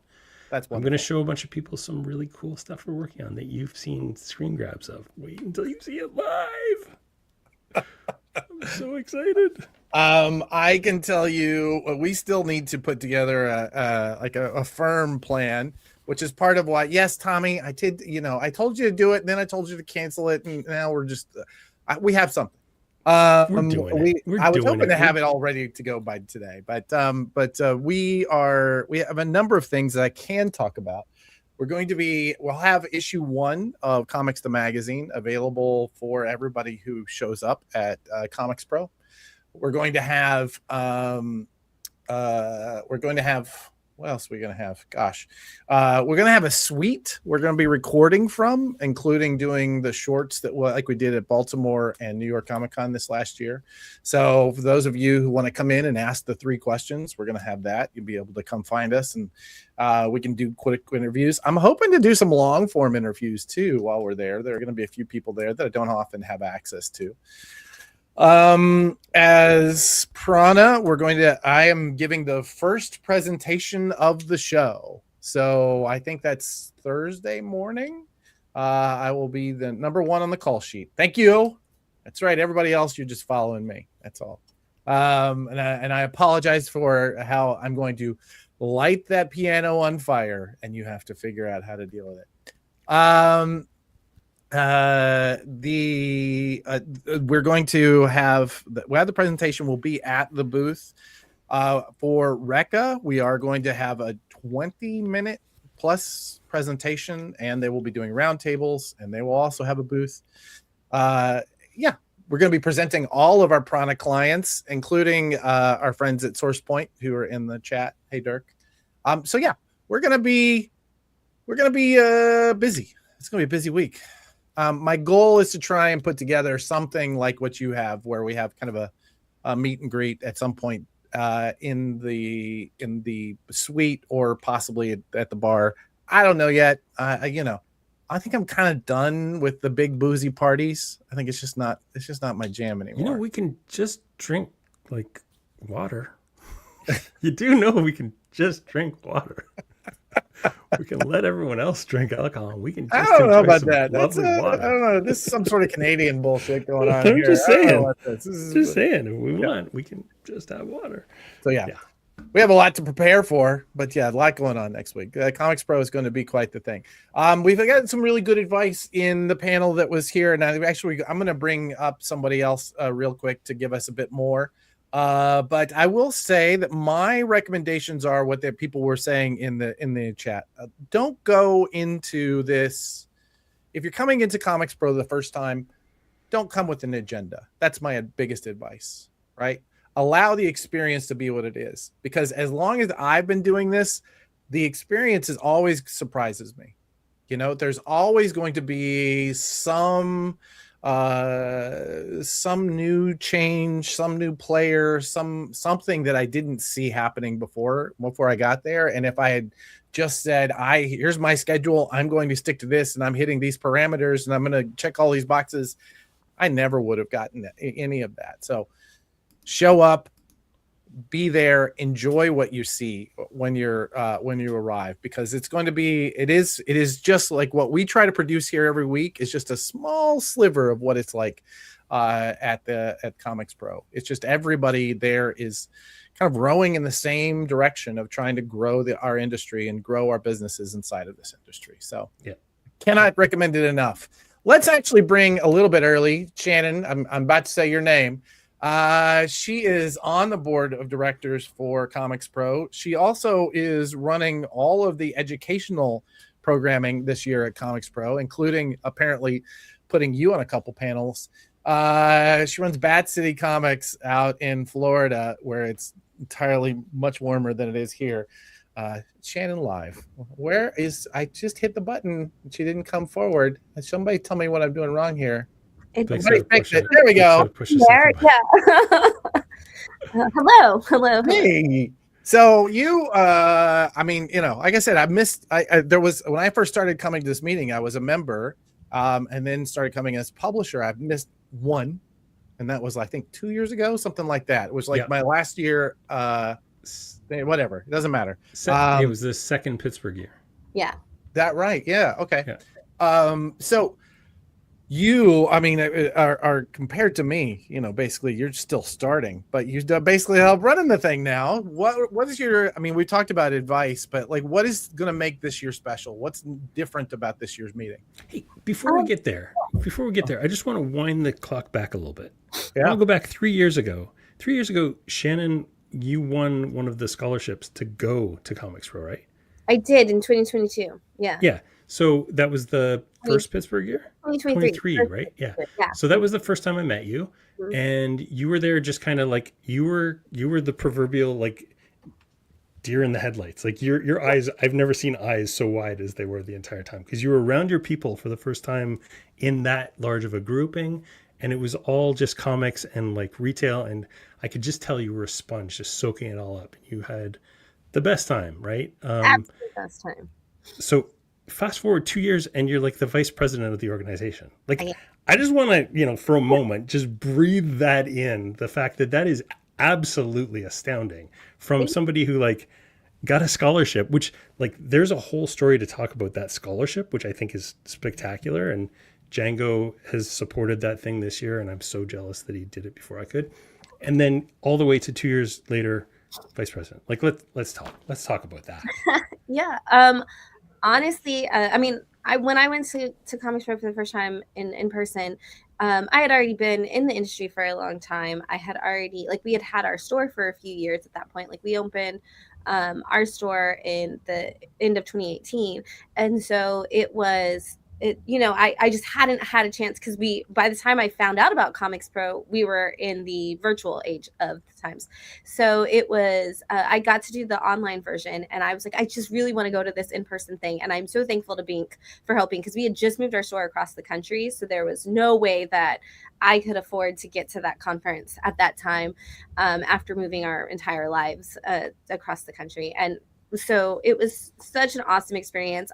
that's wonderful. I'm gonna show a bunch of people some really cool stuff we're working on that you've seen screen grabs of. Wait until you see it live. I'm so excited. I can tell you, we still need to put together a firm plan, which is part of why. Yes, Tommy, I told you to do it, and then I told you to cancel it, and now we're just we have something. We're doing it. I was hoping to have it all ready to go by today, but we have a number of things that I can talk about. We'll have issue 1 of Comics the Magazine available for everybody who shows up at ComicsPRO. We're going to have we're going to have, what else are we going to have? Gosh, we're going to have a suite we're going to be recording from, including doing the shorts that like we did at Baltimore and New York Comic Con this last year. So for those of you who want to come in and ask the 3 questions, we're going to have that. You'll be able to come find us, and we can do quick interviews. I'm hoping to do some long form interviews too while we're there. There are going to be a few people there that I don't often have access to. As Prana, I am giving the first presentation of the show. So I think that's Thursday morning. I will be the number 1 on the call sheet. Thank you. That's right. Everybody else, you're just following me. That's all. And I apologize for how I'm going to light that piano on fire, and you have to figure out how to deal with it. We're going to have the presentation will be at the booth. For Recca, we are going to have a 20-minute plus presentation, and they will be doing roundtables, and they will also have a booth. We're going to be presenting all of our Prana clients, including our friends at SourcePoint who are in the chat. Hey, Dirk. We're going to be busy. It's going to be a busy week. My goal is to try and put together something like what you have, where we have kind of a meet and greet at some point in the suite, or possibly at the bar. I don't know yet. I think I'm kind of done with the big boozy parties. I think it's just not my jam anymore. We can just drink like water. You do know we can just drink water. We can let everyone else drink alcohol. We can. I don't know about that. That's I don't know. This is some sort of Canadian bullshit going on here. I'm just saying. Just saying. If we want, we can just have water. So yeah. We have a lot to prepare for, but a lot going on next week. ComicsPRO is going to be quite the thing. We've got some really good advice in the panel that was here, and I'm going to bring up somebody else real quick to give us a bit more. But I will say that my recommendations are what the people were saying in the chat. Don't go into this. If you're coming into ComicsPRO the first time, don't come with an agenda. That's my biggest advice, right? Allow the experience to be what it is, because as long as I've been doing this, the experience always surprises me. There's always going to be some new change, some new player, something that I didn't see happening before I got there. And if I had just said, here's my schedule, I'm going to stick to this, and I'm hitting these parameters, and I'm going to check all these boxes, I never would have gotten any of that. So show up, be there, enjoy what you see when you arrive, because it is just like what we try to produce here every week is just a small sliver of what it's like at ComicsPRO. It's just everybody there is kind of rowing in the same direction of trying to grow our industry and grow our businesses inside of this industry. So cannot recommend it enough. Let's actually bring a little bit early, Shannon. I'm about to say your name. She is on the board of directors for ComicsPRO. She also is running all of the educational programming this year at ComicsPRO, including apparently putting you on a couple panels. She runs Bat City Comics out in Florida, where it's entirely much warmer than it is here. Shannon Live. I just hit the button and she didn't come forward. Somebody tell me what I'm doing wrong here. There we go. Hello. Hey. So you, like I said, when I first started coming to this meeting, I was a member, and then started coming as publisher. I've missed one, and that was, I think, 2 years ago, something like that. It was like my last year, whatever. It doesn't matter. It was the second Pittsburgh year. Yeah. That right. Yeah. Okay. Yeah. So you, are compared to me, basically you're still starting, but you basically help running the thing now. What is we talked about advice, but what is going to make this year special? What's different about this year's meeting? Hey, before we get there, I just want to wind the clock back a little bit. Yeah. I'll go back 3 years ago. 3 years ago, Shannon, you won one of the scholarships to go to ComicsPRO, right? I did in 2022. Yeah. Yeah. So that was the first Pittsburgh year? 2023, right? Yeah. So that was the first time I met you. Mm-hmm. And you were there just kind of you were the proverbial deer in the headlights. Like your eyes, I've never seen eyes so wide as they were the entire time, because you were around your people for the first time in that large of a grouping, and it was all just comics and like retail, and I could just tell you were a sponge, just soaking it all up. You had the best time, right? Absolute best time. So fast forward 2 years and you're like the vice president of the organization. Like, I just want to, for a moment, just breathe that in. The fact that is absolutely astounding from somebody who like got a scholarship, which like there's a whole story to talk about that scholarship, which I think is spectacular. And Django has supported that thing this year. And I'm so jealous that he did it before I could. And then all the way to 2 years later, vice president. Like, let's talk about that. Yeah. Honestly, I mean, when I went to ComicsPRO for the first time in person, I had already been in the industry for a long time. I had already, like, we had our store for a few years at that point. Like, we opened our store in the end of 2018. And so I just hadn't had a chance, because by the time I found out about ComicsPRO, we were in the virtual age of the times. So it was, I got to do the online version, and I was like, I just really want to go to this in-person thing. And I'm so thankful to Bink for helping, because we had just moved our store across the country. So there was no way that I could afford to get to that conference at that time, after moving our entire lives across the country. And so it was such an awesome experience.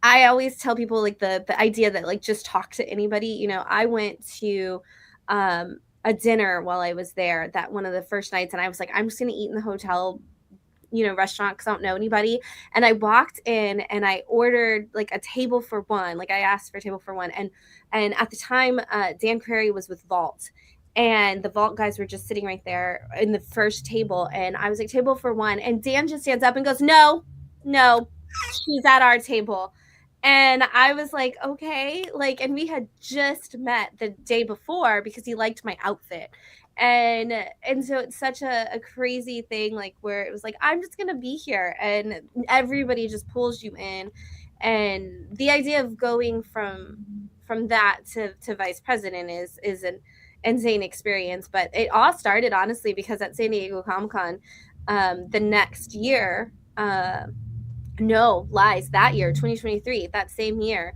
I always tell people, like, the idea that, like, just talk to anybody. I went to a dinner while I was there, that one of the first nights, and I was like, I'm just going to eat in the hotel, restaurant, because I don't know anybody. And I walked in and I ordered like a table for one. Like, I asked for a table for one. And at the time, Dan Query was with Vault. And the Vault guys were just sitting right there in the first table. And I was like, table for one. And Dan just stands up and goes, no, she's at our table. And I was like, okay, like, and we had just met the day before because he liked my outfit. And so it's such a crazy thing, like, where it was like, I'm just going to be here, and everybody just pulls you in. And the idea of going from that to vice president is an insane experience. But it all started, honestly, because at San Diego Comic-Con, the next year, no lies, that year, 2023, that same year,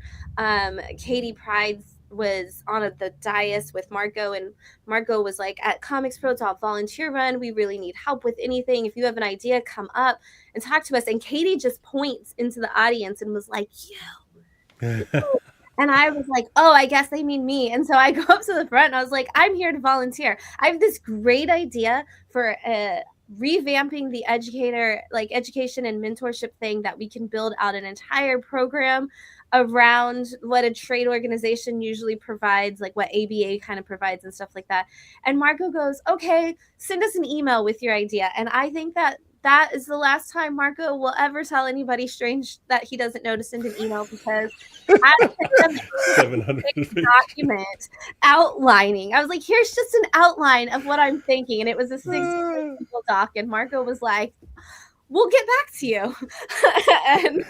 Katie Pride was on the dais with Marco, and Marco was like, at ComicsPRO, it's all volunteer run. We really need help with anything. If you have an idea, come up and talk to us. And Katie just points into the audience and was like, you. And I was like, oh, I guess they mean me. And so I go up to the front and I was like, I'm here to volunteer. I have this great idea for revamping the education and mentorship thing, that we can build out an entire program around what a trade organization usually provides, like what ABA kind of provides and stuff like that. And Marco goes, okay, send us an email with your idea. And I think that is the last time Marco will ever tell anybody strange that he doesn't know to send an email, because I sent him a document outlining. I was like, here's just an outline of what I'm thinking. And it was a 6 doc. And Marco was like, we'll get back to you. And,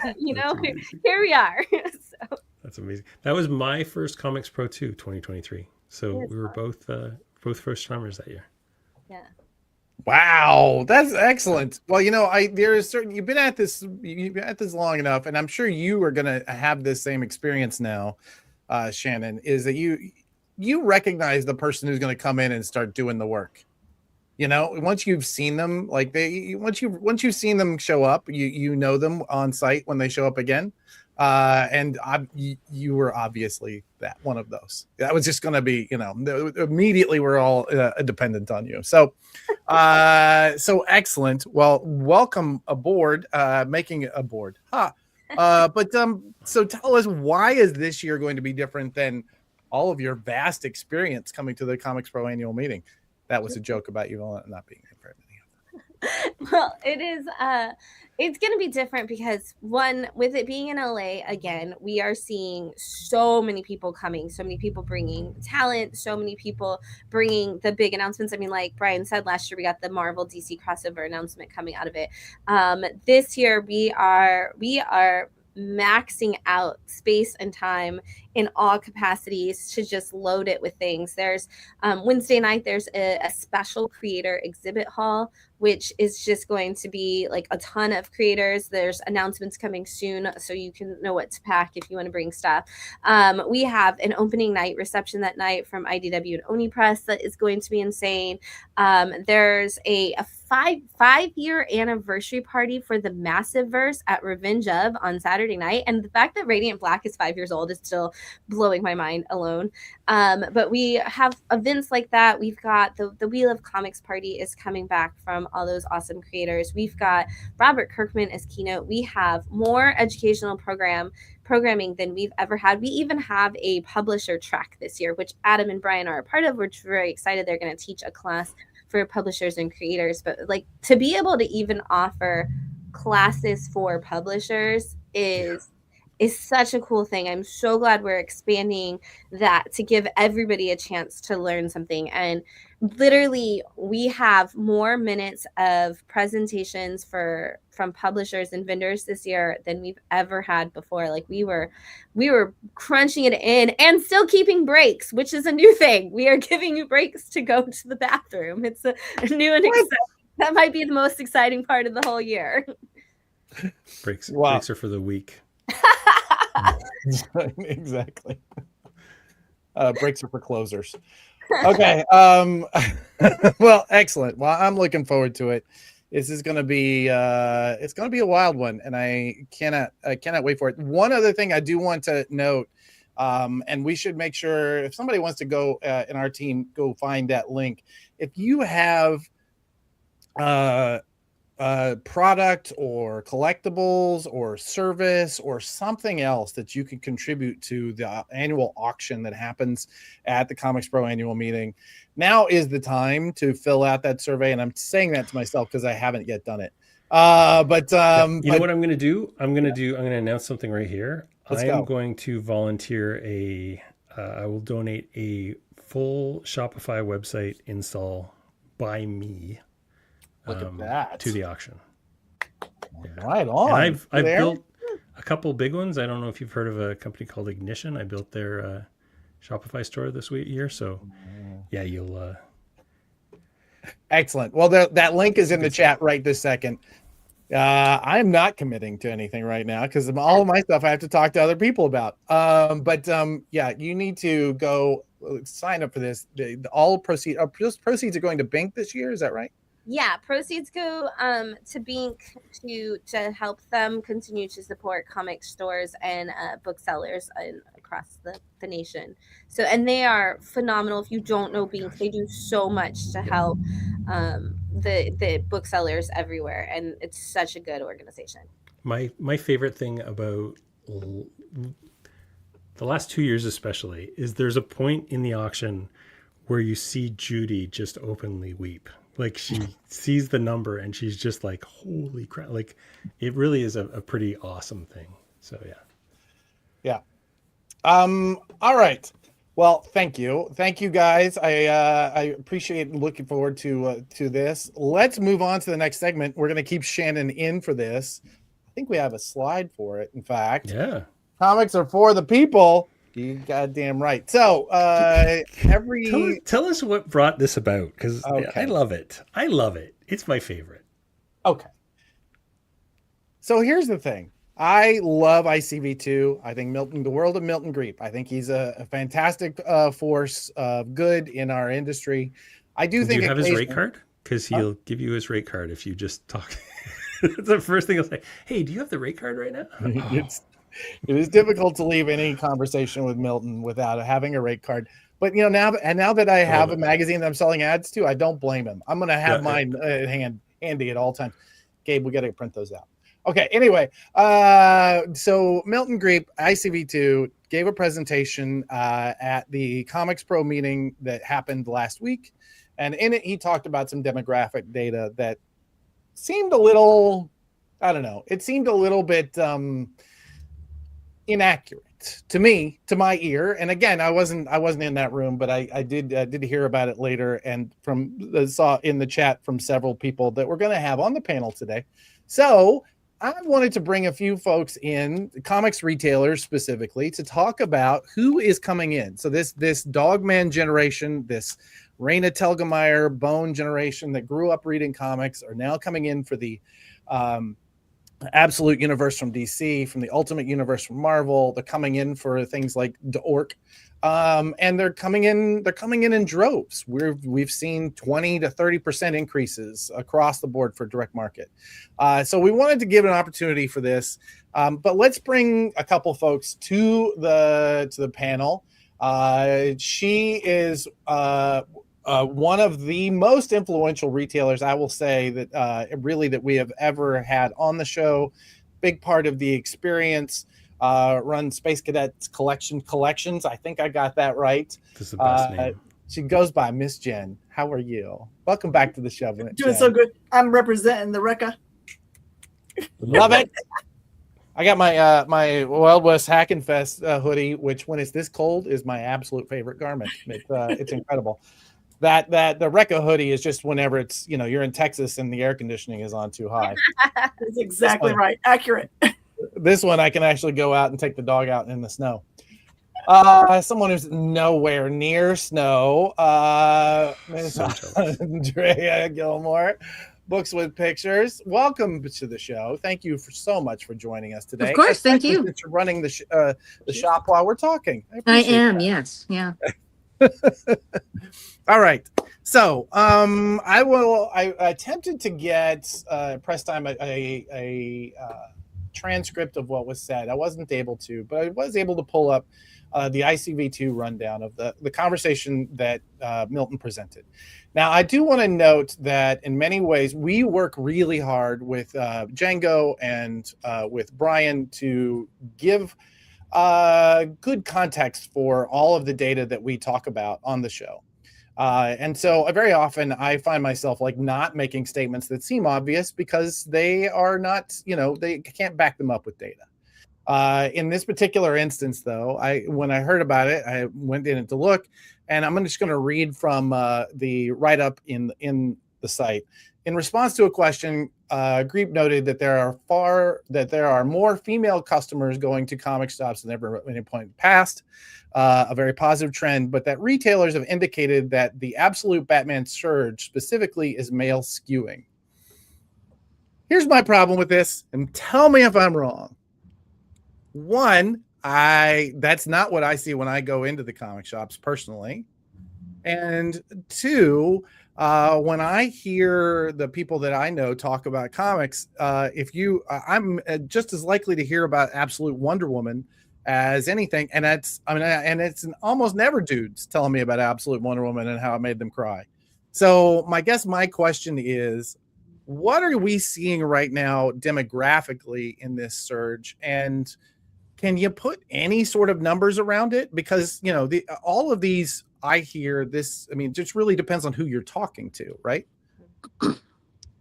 here we are. So. That's amazing. That was my first ComicsPRO 2, 2023. So we were both first timers that year. Yeah. Wow, that's excellent. Well, you've been at this long enough, and I'm sure you are going to have this same experience now, Shannon, is that you recognize the person who's going to come in and start doing the work. Once you've seen them, like once you've seen them show up, you know them on site when they show up again. And you were obviously that one of those. That was just going to be, immediately we're all dependent on you. So, so excellent. Well, welcome aboard, making it aboard. So tell us, why is this year going to be different than all of your vast experience coming to the ComicsPRO annual meeting? That was a joke about you all not being here for many. Well, it is. It's going to be different because, one, with it being in LA again, we are seeing so many people coming, so many people bringing talent, so many people bringing the big announcements. I mean, like Brian said, last year we got the Marvel DC crossover announcement coming out of it. This year we are maxing out space and time in all capacities to just load it with things. There's Wednesday night, there's a special creator exhibit hall, which is just going to be like a ton of creators. There's announcements coming soon, so you can know what to pack if you want to bring stuff. We have an opening night reception that night from IDW and Oni Press that is going to be insane. There's a five-year anniversary party for the Massive Verse at Revenge of on Saturday night, and the fact that Radiant Black is 5 years old is still blowing my mind alone. But we have events like that. We've got the Wheel of Comics party is coming back from all those awesome creators. We've got Robert Kirkman as keynote. We have more educational programming than we've ever had. We even have a publisher track this year, which Adam and Brian are a part of, which we're very excited. They're going to teach a class for publishers and creators. But like to be able to even offer classes for publishers is such a cool thing. I'm so glad we're expanding that to give everybody a chance to learn something. And literally we have more minutes of presentations from publishers and vendors this year than we've ever had before. Like we were crunching it in and still keeping breaks, which is a new thing. We are giving you breaks to go to the bathroom. It's a new and exciting. That might be the most exciting part of the whole year. Breaks are for the weak. Exactly. Breaks are for closers. Okay. Well, excellent. Well, I'm looking forward to it. This is going to be it's going to be a wild one, and I cannot wait for it. One other thing I do want to note, and we should make sure if somebody wants to go in our team, go find that link. If you have product or collectibles or service or something else that you can contribute to the annual auction that happens at the ComicsPRO annual meeting, now is the time to fill out that survey. And I'm saying that to myself because I haven't yet done it. You know what I'm going to do? I'm going to announce something right here. I'm going to volunteer I will donate a full Shopify website install by me. Look at that. To the auction. Yeah. Right on. And I've built a couple big ones. I don't know if you've heard of a company called Ignition. I built their Shopify store this year. So yeah, you'll. Excellent. Well, that link is in the chat right this second. I'm not committing to anything right now because all of my stuff I have to talk to other people about. Yeah, you need to go sign up for this. All proceeds are going to Bink this year. Is that right? Yeah, proceeds go to Bink to help them continue to support comic stores and booksellers across the nation. So, and they are phenomenal. If you don't know Bink, they do so much to help the booksellers everywhere, and it's such a good organization. My favorite thing about the last 2 years especially is there's a point in the auction where you see Judy just openly weep. Like she sees the number and she's just like, holy crap. Like it really is a pretty awesome thing. So yeah. All right. Well, thank you guys. I appreciate looking forward to this. Let's move on to the next segment. We're going to keep Shannon in for this. I think we have a slide for it. In fact, yeah, comics are for the people. You goddamn right. So tell us what brought this about, because I love it. It's my favorite. Okay. So here's the thing. I love ICV2. I think the world of Milton Greep. I think he's a fantastic force of good in our industry. I do think. Do you have his rate card? Because he'll give you his rate card if you just talk. That's the first thing he'll say. Hey, do you have the rate card right now? It is difficult to leave any conversation with Milton without having a rate card. But now that I have a magazine that I'm selling ads to, I don't blame him. I'm going to have mine handy at all times. Gabe, we got to print those out. Okay. Anyway, so Milton Greep, ICV2, gave a presentation at the ComicsPRO meeting that happened last week, and in it he talked about some demographic data that seemed a little, I don't know, it seemed a little bit inaccurate to me, to my ear. And again, I wasn't in that room, but I did hear about it later, and saw in the chat from several people that we're going to have on the panel today. So I wanted to bring a few folks in, comics retailers specifically, to talk about who is coming in. So this Dogman generation, this Raina Telgemeier Bone generation that grew up reading comics are now coming in for the Absolute Universe from DC, from the Ultimate Universe from Marvel. They're coming in for things like Orc. And they're coming in droves. We've seen 20 to 30% increases across the board for direct market. So we wanted to give an opportunity for this. But let's bring a couple folks to the panel. She is one of the most influential retailers, I will say, that we have ever had on the show. Big part of the experience. Run Space Cadets Collections. I think I got that right. This is the best name. She goes by Miss Jen. How are you? Welcome back to the show. Doing Jen. so good. I'm representing the Recca. Love it. I got my my Wild West Hackin' Fest hoodie, which when it's this cold is my absolute favorite garment. It's incredible. That the Recca hoodie is just whenever it's, you're in Texas and the air conditioning is on too high. That's exactly right. Accurate. This one I can actually go out and take the dog out in the snow. Someone who's nowhere near snow. Ms. Andrea Gilmore, Books with Pictures. Welcome to the show. Thank you so much for joining us today. Of course, thank you. That you're running the shop while we're talking. I am, yes, yeah. All right. So I attempted to get press time a transcript of what was said. I wasn't able to, but I was able to pull up the ICV2 rundown of the conversation that Milton presented. Now, I do want to note that in many ways, we work really hard with Django and with Brian to give good context for all of the data that we talk about on the show. And so very often I find myself not making statements that seem obvious because they are not, they can't back them up with data. In this particular instance, though, when I heard about it, I went in to look, and I'm just going to read from the write-up in the site. In response to a question, Greep noted that there are more female customers going to comic shops than ever at any point in the past. A very positive trend, but that retailers have indicated that the absolute Batman surge specifically is male skewing. Here's my problem with this, and tell me if I'm wrong. One, that's not what I see when I go into the comic shops personally. And two, when I hear the people that I know talk about comics, I'm just as likely to hear about Absolute Wonder Woman as anything, and it's almost never dudes telling me about Absolute Wonder Woman and how it made them cry. So my question is, what are we seeing right now demographically in this surge, and can you put any sort of numbers around it? Because all of these, I hear this. I mean, it just really depends on who you're talking to, right?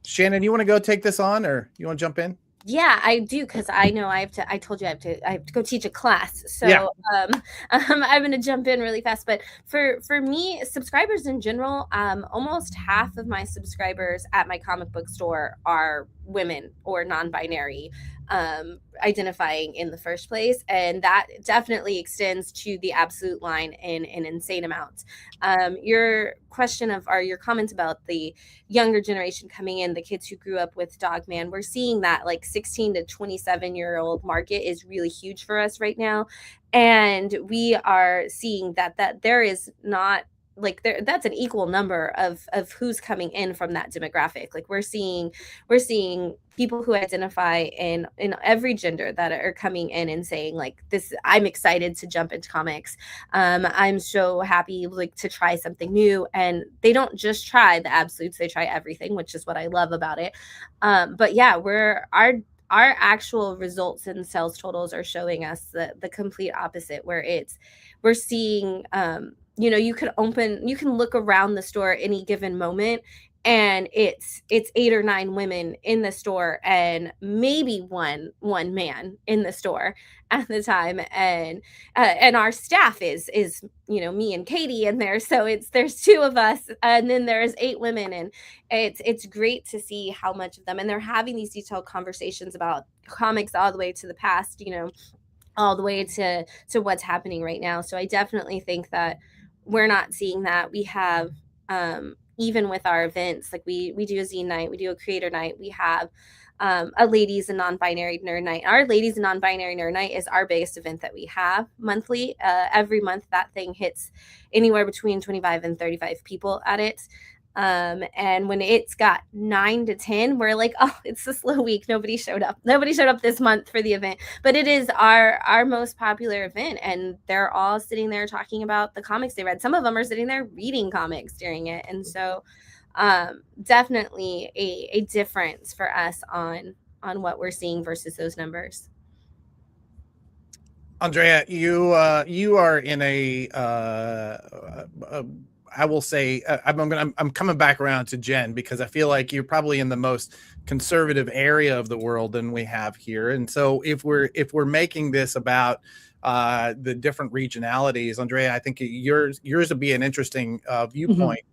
Shannon, you want to go take this on, or you want to jump in? Yeah, I do, because I know I told you I have to go teach a class. So yeah. I'm going to jump in really fast. But for me, subscribers in general, almost half of my subscribers at my comic book store are women or non-binary identifying in the first place. And that definitely extends to the Absolute line in an insane amount. Your question or your comments about the younger generation coming in, the kids who grew up with Dogman, we're seeing that 16 to 27-year-old market is really huge for us right now. And we are seeing that there is not that's an equal number of who's coming in from that demographic. We're seeing people who identify in every gender that are coming in and saying this, I'm excited to jump into comics. I'm so happy to try something new. And they don't just try the absolutes, they try everything, which is what I love about it. But yeah, our actual results and sales totals are showing us the complete opposite, where we're seeing you can look around the store at any given moment and it's 8 or 9 women in the store and maybe one man in the store at the time, and our staff is me and Katie in there, so there's 2 of us, and then there's 8 women, and it's great to see how much of them, and they're having these detailed conversations about comics all the way to the past, all the way to what's happening right now. So I definitely think that we're not seeing that. We have even with our events, like we do a zine night, we do a creator night, we have a ladies and non-binary nerd night. Our ladies and non-binary nerd night is our biggest event that we have monthly. Every month that thing hits anywhere between 25 and 35 people at it. And when it's got 9 to 10, we're like, oh, it's a slow week. Nobody showed up this month for the event, but it is our most popular event. And they're all sitting there talking about the comics they read. Some of them are sitting there reading comics during it. And so, definitely a difference for us on what we're seeing versus those numbers. Andrea, you are in I will say I'm coming back around to Jen, because I feel like you're probably in the most conservative area of the world than we have here. And so if we're making this about the different regionalities, Andrea, I think yours would be an interesting viewpoint.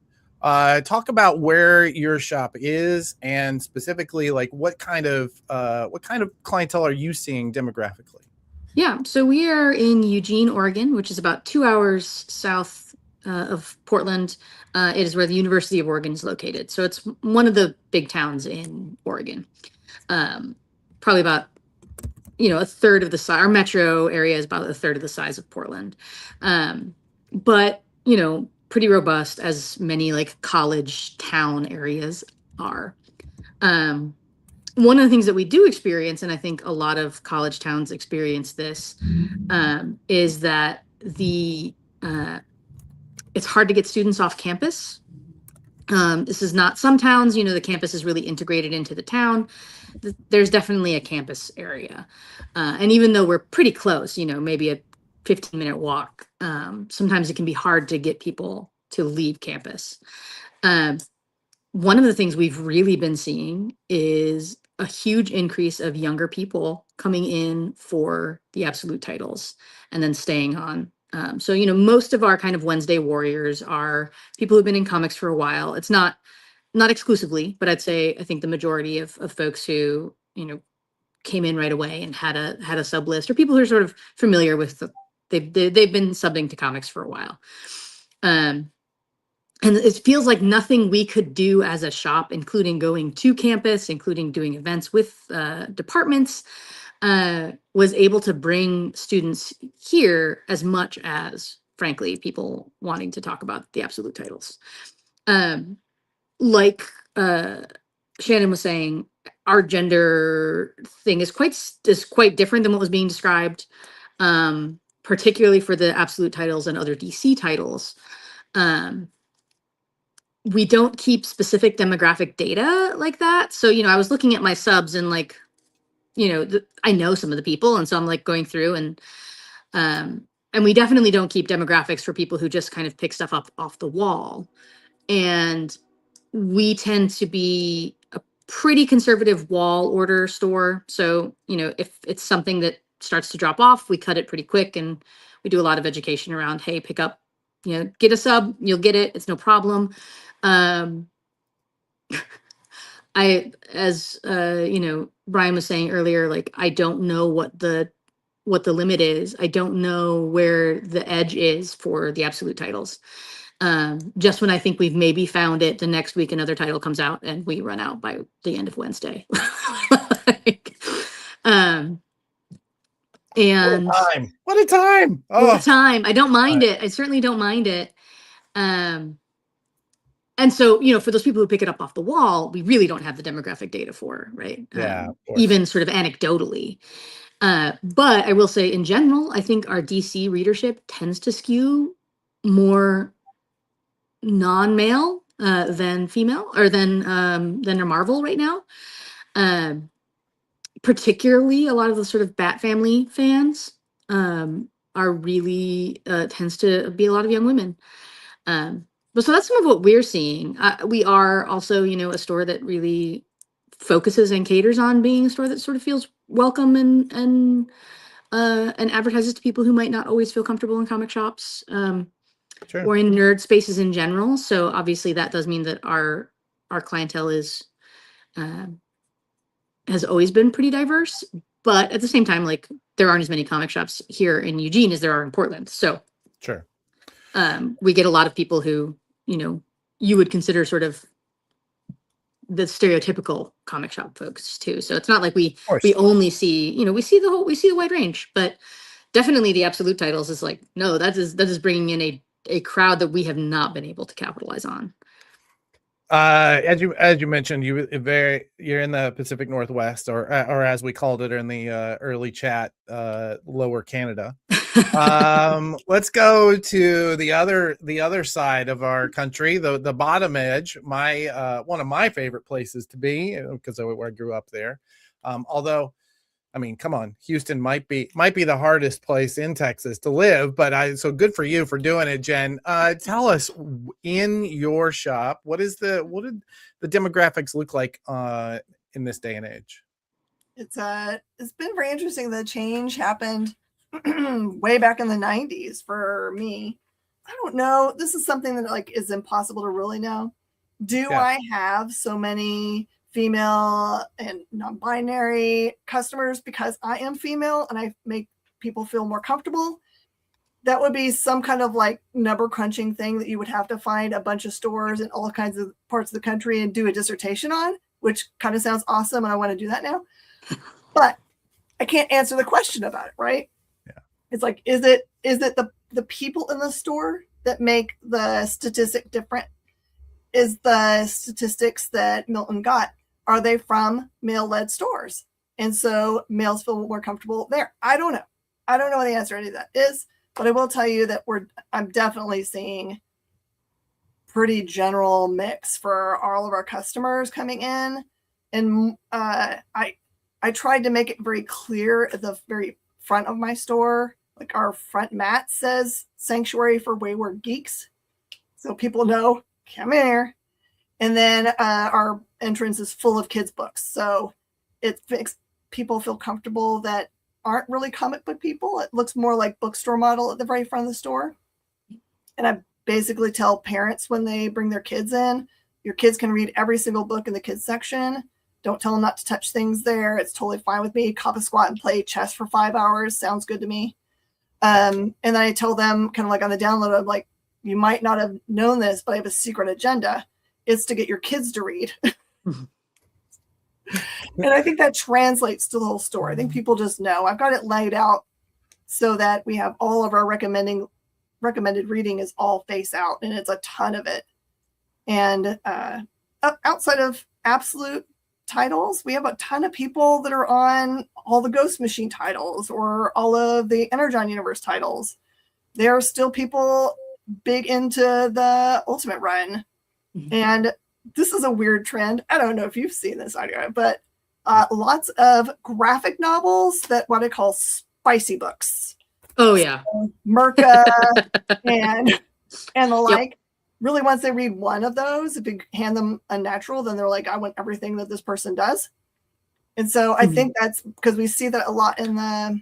Talk about where your shop is, and specifically like what kind of clientele are you seeing demographically? Yeah, so we are in Eugene, Oregon, which is about 2 hours south of Portland. It is where the University of Oregon is located. So it's one of the big towns in Oregon. Probably about, a third of the size. Our metro area is about a third of the size of Portland. But, pretty robust, as many like college town areas are. One of the things that we do experience, and I think a lot of college towns experience this, is that it's hard to get students off campus. This is not some towns, the campus is really integrated into the town. There's definitely a campus area. And even though we're pretty close, maybe a 15-minute walk, sometimes it can be hard to get people to leave campus. One of the things we've really been seeing is a huge increase of younger people coming in for the absolute titles and then staying on. So, most of our kind of Wednesday warriors are people who've been in comics for a while. It's not exclusively, but I think the majority of folks who, came in right away and had a sub list, or people who are sort of familiar with they've been subbing to comics for a while. And it feels like nothing we could do as a shop, including going to campus, including doing events with departments, was able to bring students here as much as, frankly, people wanting to talk about the absolute titles. Like Shannon was saying, our gender thing is quite different than what was being described, particularly for the absolute titles and other DC titles. We don't keep specific demographic data like that. So, I was looking at my subs and like, I know some of the people, and so I'm like going through and we definitely don't keep demographics for people who just kind of pick stuff up off the wall. And we tend to be a pretty conservative wall order store. So, if it's something that starts to drop off, we cut it pretty quick, and we do a lot of education around, hey, pick up, get a sub, you'll get it. It's no problem. Brian was saying earlier, like, I don't know what the limit is. I don't know where the edge is for the absolute titles. Just when I think we've maybe found it, the next week another title comes out and we run out by the end of Wednesday. And what a time. What a time. I don't mind it. I certainly don't mind it. And so, for those people who pick it up off the wall, we really don't have the demographic data for, right? Yeah. Even sort of anecdotally. But I will say, in general, I think our DC readership tends to skew more non-male than female, or than our Marvel right now. Particularly, a lot of the sort of Bat Family fans are really tends to be a lot of young women. But so that's some of what we're seeing. We are also, a store that really focuses and caters on being a store that sort of feels welcome and advertises to people who might not always feel comfortable in comic shops, Sure. or in nerd spaces in general. So obviously that does mean that our clientele is has always been pretty diverse. But at the same time, like, there aren't as many comic shops here in Eugene as there are in Portland. So Sure. we get a lot of people who, you would consider sort of the stereotypical comic shop folks too. So it's not like we only see, we see the wide range, but definitely the absolute titles is like, no, that is bringing in a crowd that we have not been able to capitalize on. As you mentioned, you're in the Pacific Northwest, or as we called it in the early chat, Lower Canada. Let's go to the other side of our country, the bottom edge. One of my favorite places to be, because I grew up there. Although, I mean, come on, Houston might be the hardest place in Texas to live, but so good for you for doing it, Jen. Tell us, in your shop, what did the demographics look like in this day and age? It's been very interesting. The change happened way back in the 90s for me. I don't know. This is something that like is impossible to really know. Do I have so many female and non-binary customers because I am female and I make people feel more comfortable? That would be some kind of like number crunching thing that you would have to find a bunch of stores in all kinds of parts of the country and do a dissertation on, which kind of sounds awesome. And I want to do that now, but I can't answer the question about it. Right. Yeah. It's like, is it the people in the store that make the statistic different? Is the statistics that Milton got, are they from male-led stores? And so males feel more comfortable there. I don't know. I don't know what the answer to any of that is, but I will tell you that I'm definitely seeing pretty general mix for all of our customers coming in. And I tried to make it very clear at the very front of my store. Like, our front mat says Sanctuary for Wayward Geeks. So people know, come in here. And then our entrance is full of kids' books. So it makes people feel comfortable that aren't really comic book people. It looks more like bookstore model at the very front of the store. And I basically tell parents when they bring their kids in, your kids can read every single book in the kids section. Don't tell them not to touch things there. It's totally fine with me. Cop a squat and play chess for 5 hours. Sounds good to me. And then I tell them kind of like on the download, I'm like, you might not have known this, but I have a secret agenda. It's to get your kids to read. And I think that translates to the whole store. I think people just know. I've got it laid out so that we have all of our recommended reading is all face out, and it's a ton of it. And outside of absolute titles, we have a ton of people that are on all the Ghost Machine titles or all of the Energon Universe titles. There are still people big into the Ultimate Run. And this is a weird trend. I don't know if you've seen this, Audra, but lots of graphic novels that what I call spicy books. Oh yeah, so, Merca and the like. Yep. Really, once they read one of those, if you hand them Unnatural, then they're like, I want everything that this person does. And so I think that's because we see that a lot in the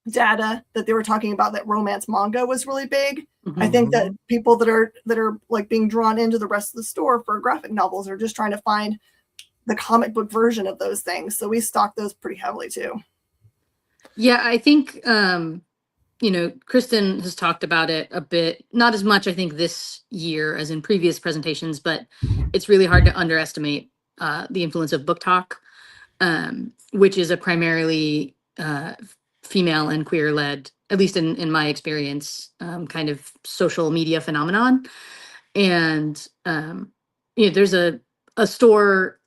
data that they were talking about, that romance manga was really big. I think that people that are like being drawn into the rest of the store for graphic novels are just trying to find the comic book version of those things. So we stock those pretty heavily too. Yeah, I think Kristen has talked about it a bit, not as much I think this year as in previous presentations, but it's really hard to underestimate the influence of Book Talk, which is a primarily female and queer led, at least in my experience, kind of social media phenomenon. And there's a store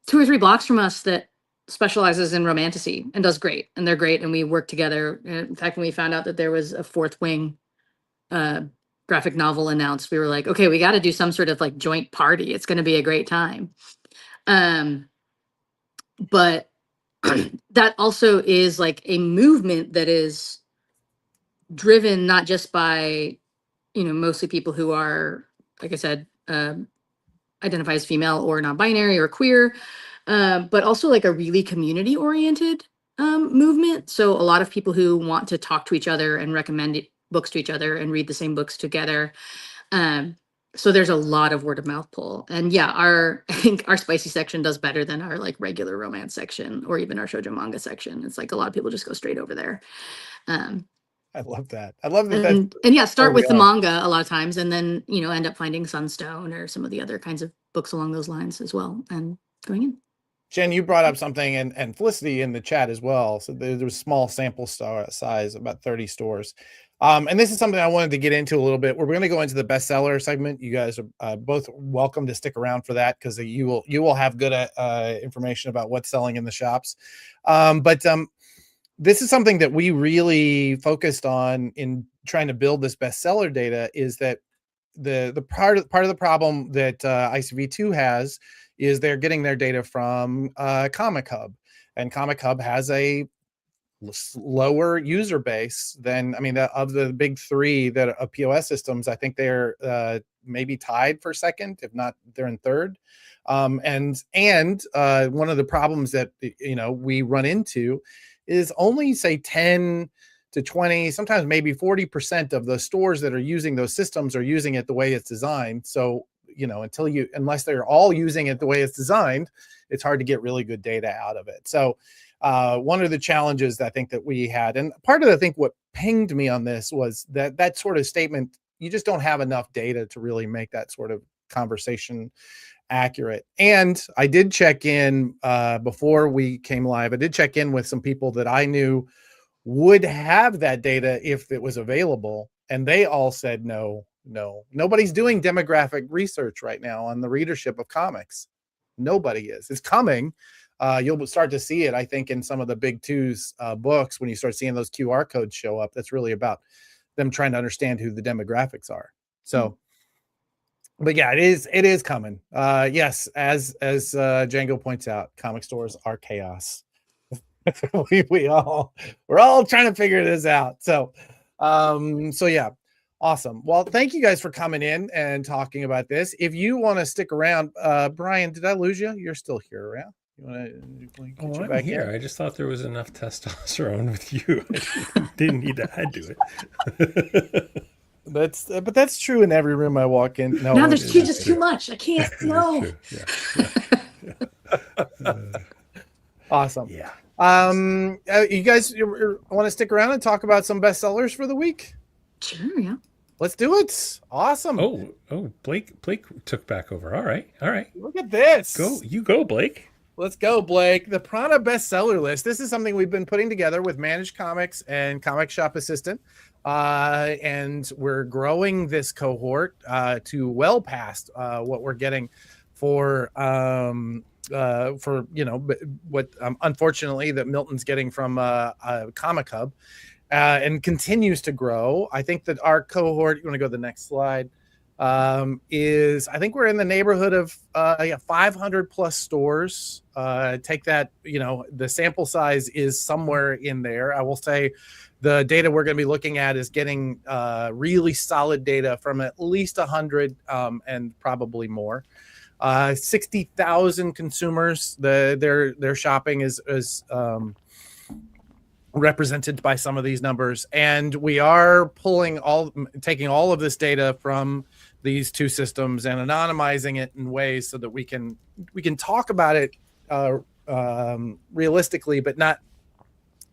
2 or 3 blocks from us that specializes in romantasy and does great, and they're great, and we work together. In fact, when we found out that there was a Fourth Wing graphic novel announced, we were like, okay, we got to do some sort of like joint party. It's going to be a great time. But that also is like a movement that is driven not just by mostly people who are like I said, identify as female or non-binary or queer, but also like a really community-oriented movement. So a lot of people who want to talk to each other and recommend books to each other and read the same books together. So there's a lot of word of mouth pull. And yeah, I think our spicy section does better than our like regular romance section or even our shoujo manga section. It's like a lot of people just go straight over there. I love that. I love that. And yeah, start with the are. manga a lot of times and then, you know, end up finding Sunstone or some of the other kinds of books along those lines as well and going in. Jen, you brought up something, and Felicity in the chat as well. So there was small sample size, about 30 stores. And this is something I wanted to get into a little bit. We're going to go into the bestseller segment. You guys are both welcome to stick around for that because you will have good information about what's selling in the shops. But this is something that we really focused on in trying to build this bestseller data. Is that the part of the problem that ICV2 has is they're getting their data from Comic Hub, and Comic Hub has a lower user base than, I mean, of the big three that are POS systems. I think they're maybe tied for second, if not they're in third. And one of the problems that we run into is only say 10 to 20, sometimes maybe 40% of the stores that are using those systems are using it the way it's designed. So unless they're all using it the way it's designed, it's hard to get really good data out of it. So one of the challenges that I think that we had, and part of what pinged me on this was that sort of statement, you just don't have enough data to really make that sort of conversation accurate. And I did check in before we came live. I did check in with some people that I knew would have that data if it was available. And they all said, no, nobody's doing demographic research right now on the readership of comics. Nobody is. It's coming. You'll start to see it, I think, in some of the big twos books when you start seeing those QR codes show up. That's really about them trying to understand who the demographics are. So, but yeah, it is coming. Yes, as Django points out, comic stores are chaos. we're all trying to figure this out. So yeah. Awesome. Well, thank you guys for coming in and talking about this. If you want to stick around, Brian, did I lose you? You're still here around. You want to I'm here. I just thought there was enough testosterone with you. I didn't need to add to it. That's true in every room I walk in. No, there's just too much. I can't. No. Yeah. Awesome. Yeah. You guys want to stick around and talk about some bestsellers for the week? Sure. Yeah. Let's do it. Awesome. Oh, Blake took back over. All right. Look at this. You go, Blake. Let's go, Blake. The Prana bestseller list. This is something we've been putting together with Managed Comics and Comic Shop Assistant. And we're growing this cohort to well past what we're getting for what unfortunately that Milton's getting from Comic Hub. And continues to grow. I think that our cohort, you want to go to the next slide, is I think we're in the neighborhood of 500 plus stores. Take that, the sample size is somewhere in there. I will say the data we're going to be looking at is getting really solid data from at least 100 and probably more. 60,000 consumers. Their shopping is represented by some of these numbers, and we are taking all of this data from these two systems and anonymizing it in ways so that we can talk about it realistically, but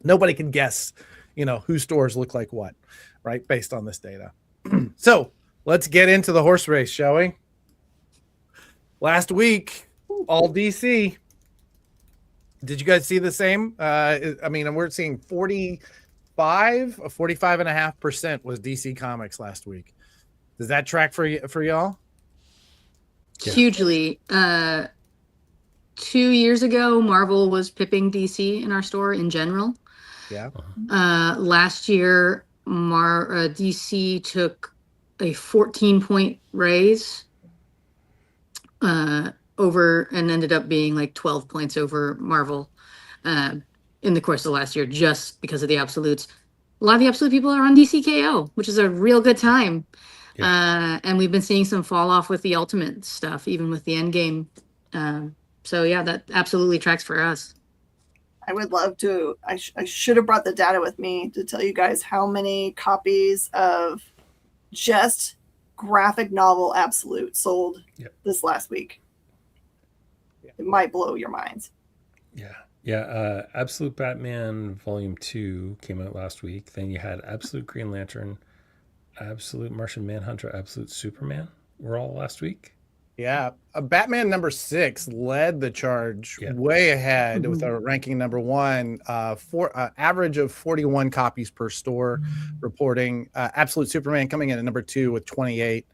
nobody can guess whose stores look like what, right, based on this data. So let's get into the horse race, shall we? Last week, all DC. Did you guys see the same? I mean, we're seeing 45.5% was DC Comics last week. Does that track for y'all? Yeah. Hugely. 2 years ago, Marvel was pipping DC in our store in general. Yeah. Last year, DC took a 14-point raise. Over and ended up being like 12 points over Marvel in the course of last year, just because of the absolutes. A lot of the absolute people are on DCKO, which is a real good time. And we've been seeing some fall off with the Ultimate stuff, even with the end game. So yeah, that absolutely tracks for us. I would love to. I should have brought the data with me to tell you guys how many copies of just graphic novel Absolute sold this last week. It might blow your minds. Yeah. Absolute Batman Volume 2 came out last week. Then you had Absolute Green Lantern, Absolute Martian Manhunter, Absolute Superman were all last week. Yeah, Batman #6 led the charge way ahead with a ranking #1, average of 41 copies per store, reporting Absolute Superman coming in at #2 with 28.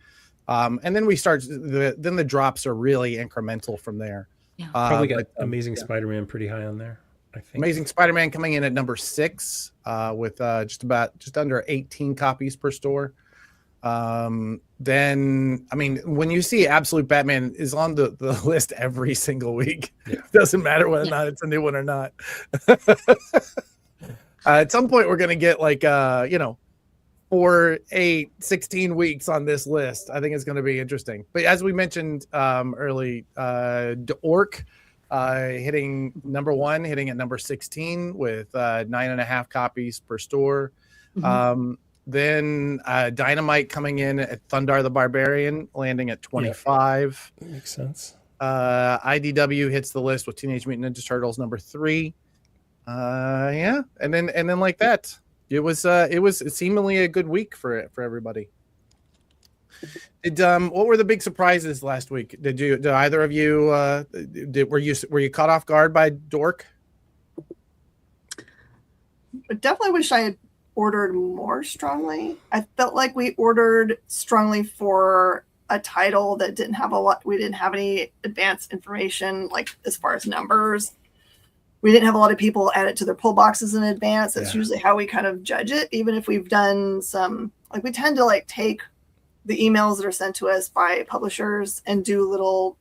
And then then the drops are really incremental from there. Probably got Amazing Spider-Man pretty high on there, I think. Amazing Spider-Man coming in at #6 with just under 18 copies per store. Then I mean, when you see Absolute Batman is on the list every single week, it doesn't matter whether or not it's a new one or not. At some point we're going to get like 4, 8, 16 weeks on this list. I think it's going to be interesting. But as we mentioned early, Orc hitting #1, hitting at #16 with 9.5 copies per store. Then Dynamite coming in at Thundar the Barbarian, landing at 25. That makes sense. IDW hits the list with Teenage Mutant Ninja Turtles #3. And then like that, it was seemingly a good week for everybody. What were the big surprises last week? Did either of you were you caught off guard by Dork? I definitely wish I had ordered more strongly. I felt like we ordered strongly for a title that didn't have we didn't have any advanced information, like as far as numbers. We didn't have a lot of people add it to their pull boxes in advance. That's usually how we kind of judge it. Even if we've done some, like we tend to like take the emails that are sent to us by publishers and do little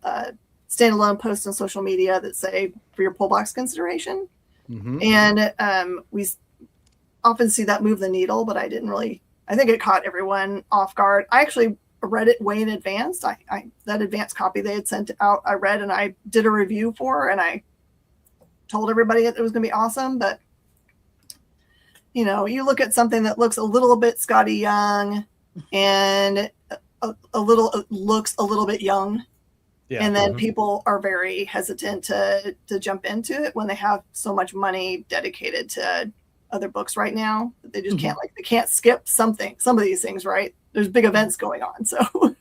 standalone posts on social media that say for your pull box consideration. And we often see that move the needle, but I think it caught everyone off guard. I actually read it way in advance. That advanced copy they had sent out, I read and I did a review for, and I told everybody it was going to be awesome. But you look at something that looks a little bit Scotty Young and looks a little bit young. And then people are very hesitant to jump into it when they have so much money dedicated to other books right now. They just can't they can't skip some of these things, right? There's big events going on. So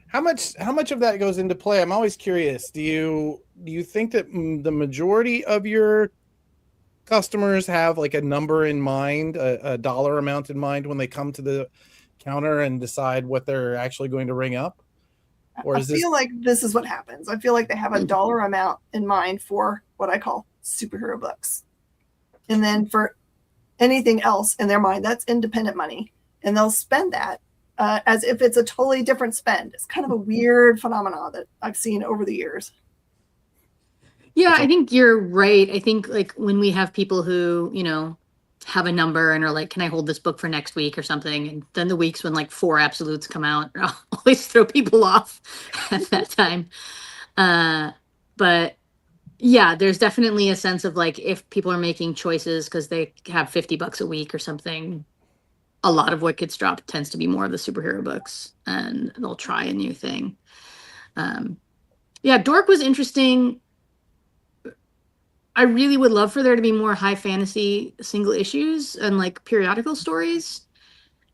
how much of that goes into play? I'm always curious. Do you think that the majority of your customers have like a number in mind, a dollar amount in mind when they come to the counter and decide what they're actually going to ring up? Or I feel like this is what happens. I feel like they have a dollar amount in mind for what I call superhero books. And then for anything else in their mind, that's independent money. And they'll spend that as if it's a totally different spend. It's kind of a weird phenomenon that I've seen over the years. Yeah, I think you're right. I think like when we have people who, have a number and are like, can I hold this book for next week or something? And then the weeks when like 4 absolutes come out, I'll always throw people off at that time. But yeah, there's definitely a sense of like, if people are making choices because they have $50 a week or something, a lot of what gets dropped tends to be more of the superhero books, and they'll try a new thing. Dork was interesting. I really would love for there to be more high fantasy single issues and like periodical stories.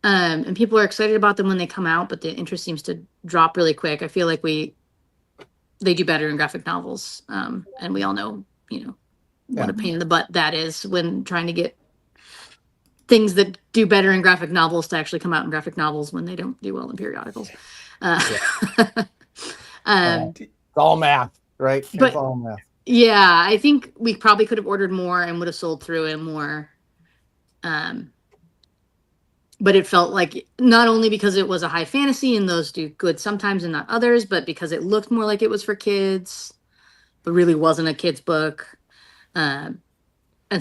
And people are excited about them when they come out, but the interest seems to drop really quick. I feel like they do better in graphic novels. And we all know, what a pain in the butt that is when trying to get things that do better in graphic novels to actually come out in graphic novels when they don't do well in periodicals. It's all math, right? It's all math. Yeah, I think we probably could have ordered more and would have sold through it more. But it felt like not only because it was a high fantasy and those do good sometimes and not others, but because it looked more like it was for kids, but really wasn't a kid's book. And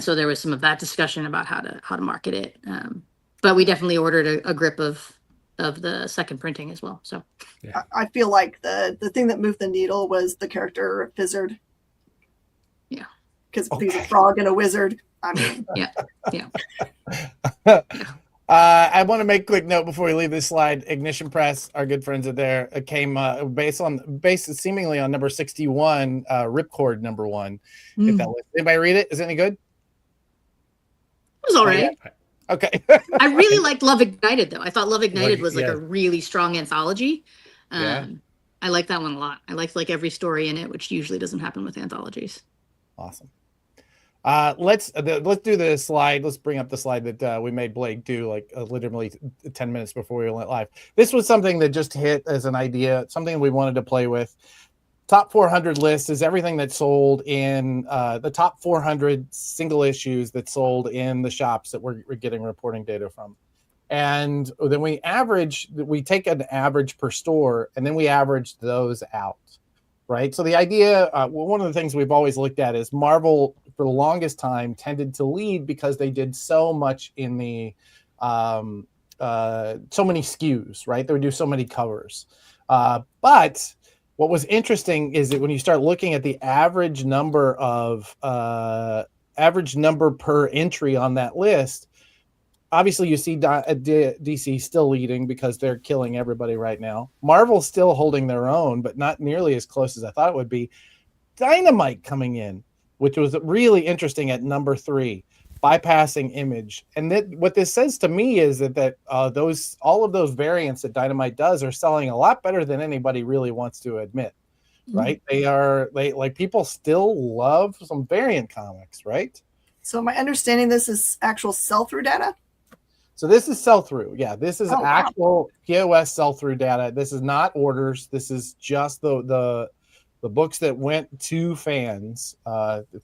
so there was some of that discussion about how to market it. But we definitely ordered a grip of of the second printing as well. So I feel like the thing that moved the needle was the character Fizzard. Yeah. Because he's a frog and a wizard. I mean, yeah. I want to make a quick note before we leave this slide. Ignition Press, our good friends are there. It came based seemingly on number 61, Ripcord number 1. If that list. Anybody read it? Is it any good? It was all right. Okay. I really liked Love Ignited, though. I thought Love Ignited was like a really strong anthology. I like that one a lot. I liked like every story in it, which usually doesn't happen with anthologies. Awesome. Let's do the slide. Let's bring up the slide that we made Blake do like literally 10 minutes before we went live. This was something that just hit as an idea, something we wanted to play with. Top 400 list is everything that sold in the top 400 single issues that sold in the shops that we're getting reporting data from. And then we take an average per store, and then we average those out. Right. So the idea, one of the things we've always looked at is Marvel for the longest time tended to lead because they did so much in the so many SKUs, right? They would do so many covers. But what was interesting is that when you start looking at the average number per entry on that list, obviously you see DC still leading because they're killing everybody right now. Marvel's still holding their own, but not nearly as close as I thought it would be. Dynamite coming in, which was really interesting at number 3, bypassing Image. And what this says to me is that all of those variants that Dynamite does are selling a lot better than anybody really wants to admit. Right? They people still love some variant comics, right? So am I understanding this is actual sell-through data? So this is sell-through. Yeah, this is actual POS sell-through data. This is not orders. This is just the books that went to fans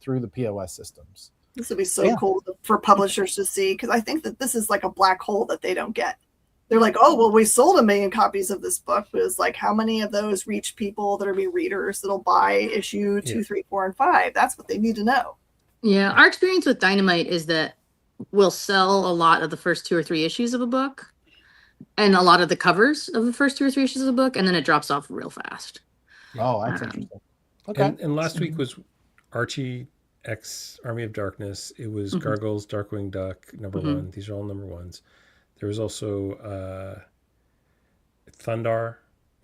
through the POS systems. This would be so cool for publishers to see, because I think that this is like a black hole that they don't get. They're like, oh, well, we sold 1 million copies of this book. But it's like, how many of those reach people that are be readers that'll buy issue 2, 3, 4, and 5? That's what they need to know. Yeah, our experience with Dynamite is that we'll sell a lot of the first 2 or 3 issues of a book and a lot of the covers of the first 2 or 3 issues of the book, and then it drops off real fast. Oh, that's interesting. Okay. And last week was Archie X Army of Darkness. It was Gargoyles, Darkwing Duck, number 1. These are all number 1s. There was also Thundar,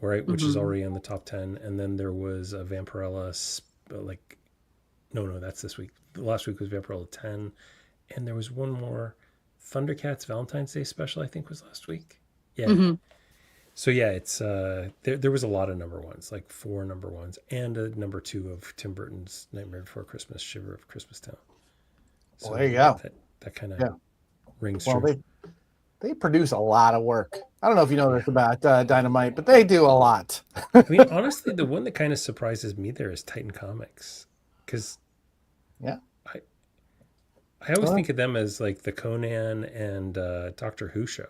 right, which is already in the top 10. And then there was a Vampirella, no, that's this week. Last week was Vampirella 10. And there was one more, Thundercats Valentine's Day special, I think was last week. Yeah. So yeah, it's there was a lot of number 1s, like 4 number 1s, and a number 2 of Tim Burton's Nightmare Before Christmas, Shiver of Christmas Town. So there you go. That kind of rings true. Well, they produce a lot of work. I don't know if you know this about Dynamite, but they do a lot. I mean, honestly, the one that kind of surprises me there is Titan Comics, because I always think of them as like the Conan and Doctor Who show.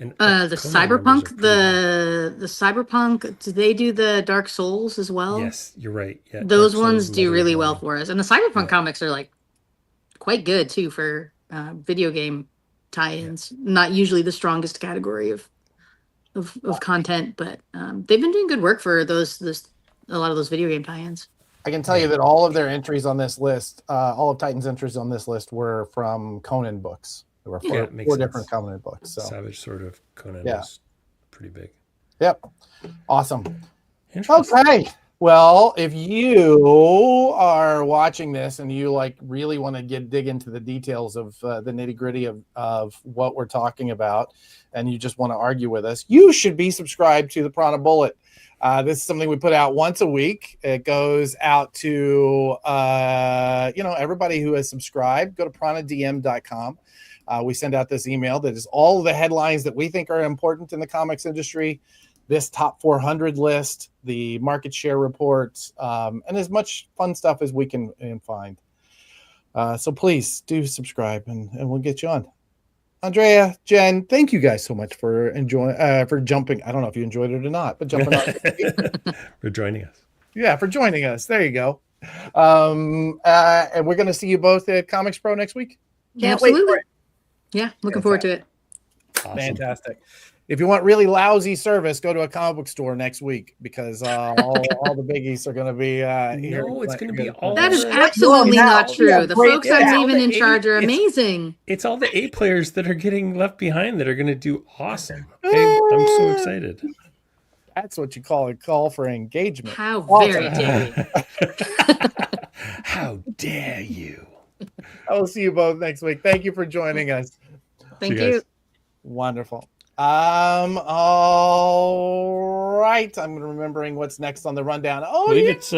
And the Cyberpunk, the Cyberpunk, do they do the Dark Souls as well? Yes, you're right. Yeah, those ones do really well for us, and the Cyberpunk comics are like quite good too for video game tie-ins. Not usually the strongest category of content, but they've been doing good work for a lot of those video game tie-ins. I can tell you that all of their entries on this list, all of Titan's entries on this list were from Conan books. There were four different Conan books. So. Savage Sword of Conan was pretty big. Yep. Awesome. Okay. Well, if you are watching this and you really want to dig into the details of the nitty gritty of what we're talking about, and you just want to argue with us, you should be subscribed to the Prana Bullet. This is something we put out once a week. It goes out to everybody who has subscribed. Go to pranadm.com. We send out this email that is all the headlines that we think are important in the comics industry, this top 400 list, the market share reports, and as much fun stuff as we can find. So please do subscribe, and we'll get you on. Andrea, Jen, thank you guys so much for jumping. I don't know if you enjoyed it or not, but jumping on. For joining us. Yeah, for joining us. There you go. And we're going to see you both at ComicsPRO next week. Yeah, absolutely. Yeah, looking forward to it. Awesome. Fantastic. If you want really lousy service, go to a comic book store next week because all the biggies are going to be here. No, it's going to be all. That is the- absolutely You'll not have true. The great folks I'm staff. leaving in It's- charge are it's- amazing. It's all the A players that are getting left behind that are going to do awesome. I'm so excited. That's what you call a call for engagement. How Awesome. very dare you. How dare you? I will see you both next week. Thank you for joining us. Thank See you you. guys. Wonderful. All right. I'm remembering what's next on the rundown. I Oh, believe yeah. it's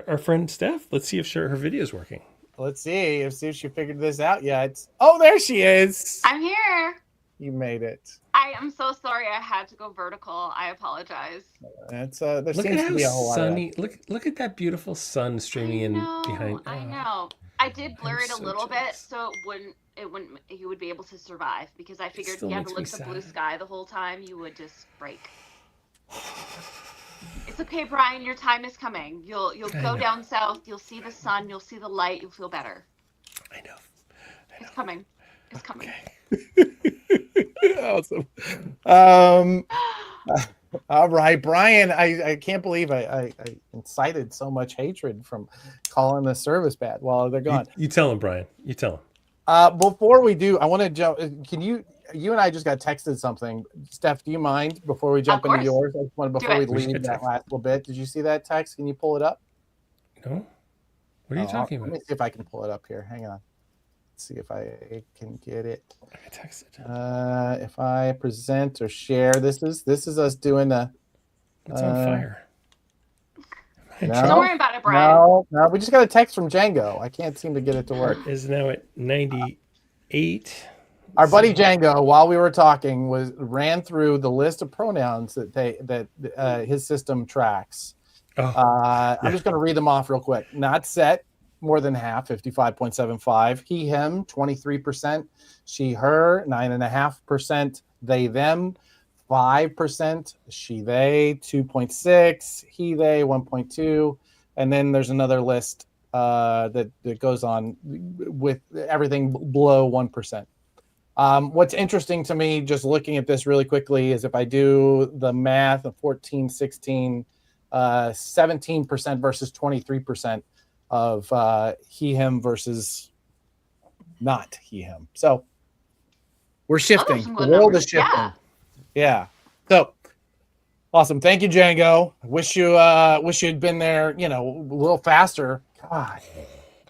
our friend Steph. Let's see if her video is working. Let's see if she figured this out yet. Oh, there she is. I'm here. You made it. I am so sorry I had to go vertical. I apologize. It's there Look seems at to be a whole how lot of sunny. Look at that beautiful sun streaming in behind. I Oh. know. I did blur I'm it a so little bit jealous. so you would be able to survive because I figured if still you had to makes look me at the blue sad. sky the whole time, you would just break. It's okay, Brian. Your time is coming. You'll I go know. down south. You'll see the sun. You'll see the light. You'll feel better. I know. It's coming. It's coming. awesome. All right, Brian. I can't believe I incited so much hatred from calling the service bad while they're gone. You tell him, Brian. You tell him. Before we do, I want to jump. Can you and I just got texted something. Steph, do you mind before we jump Of into course. yours? I just want before we it. We just leave got that texted. last little bit. Did you see that text? Can you pull it up? No. What are you talking Let about? me see if I can pull it up here. Hang on. Let's see if I can get it. I got texted. If I present or share, this is us doing the. What's on fire? No. Don't worry about it, Brian. No, we just got a text from Django. I can't seem to get it to work. Is now at 98. Our buddy Django, while we were talking, ran through the list of pronouns that his system tracks. I'm just going to read them off real quick. Not set, more than half, 55.75. He, him, 23%. She, her, 9.5%. They, them, 5%. She, they, 2.6. He, they, 1.2. And then there's another list that goes on with everything below 1%. What's interesting to me, just looking at this really quickly, is if I do the math of 14, 16, 17% versus 23% of he, him versus not he, him. So we're shifting. some The good world numbers. is shifting. Yeah. So awesome. Thank you, Django. Wish you had been there, a little faster. God,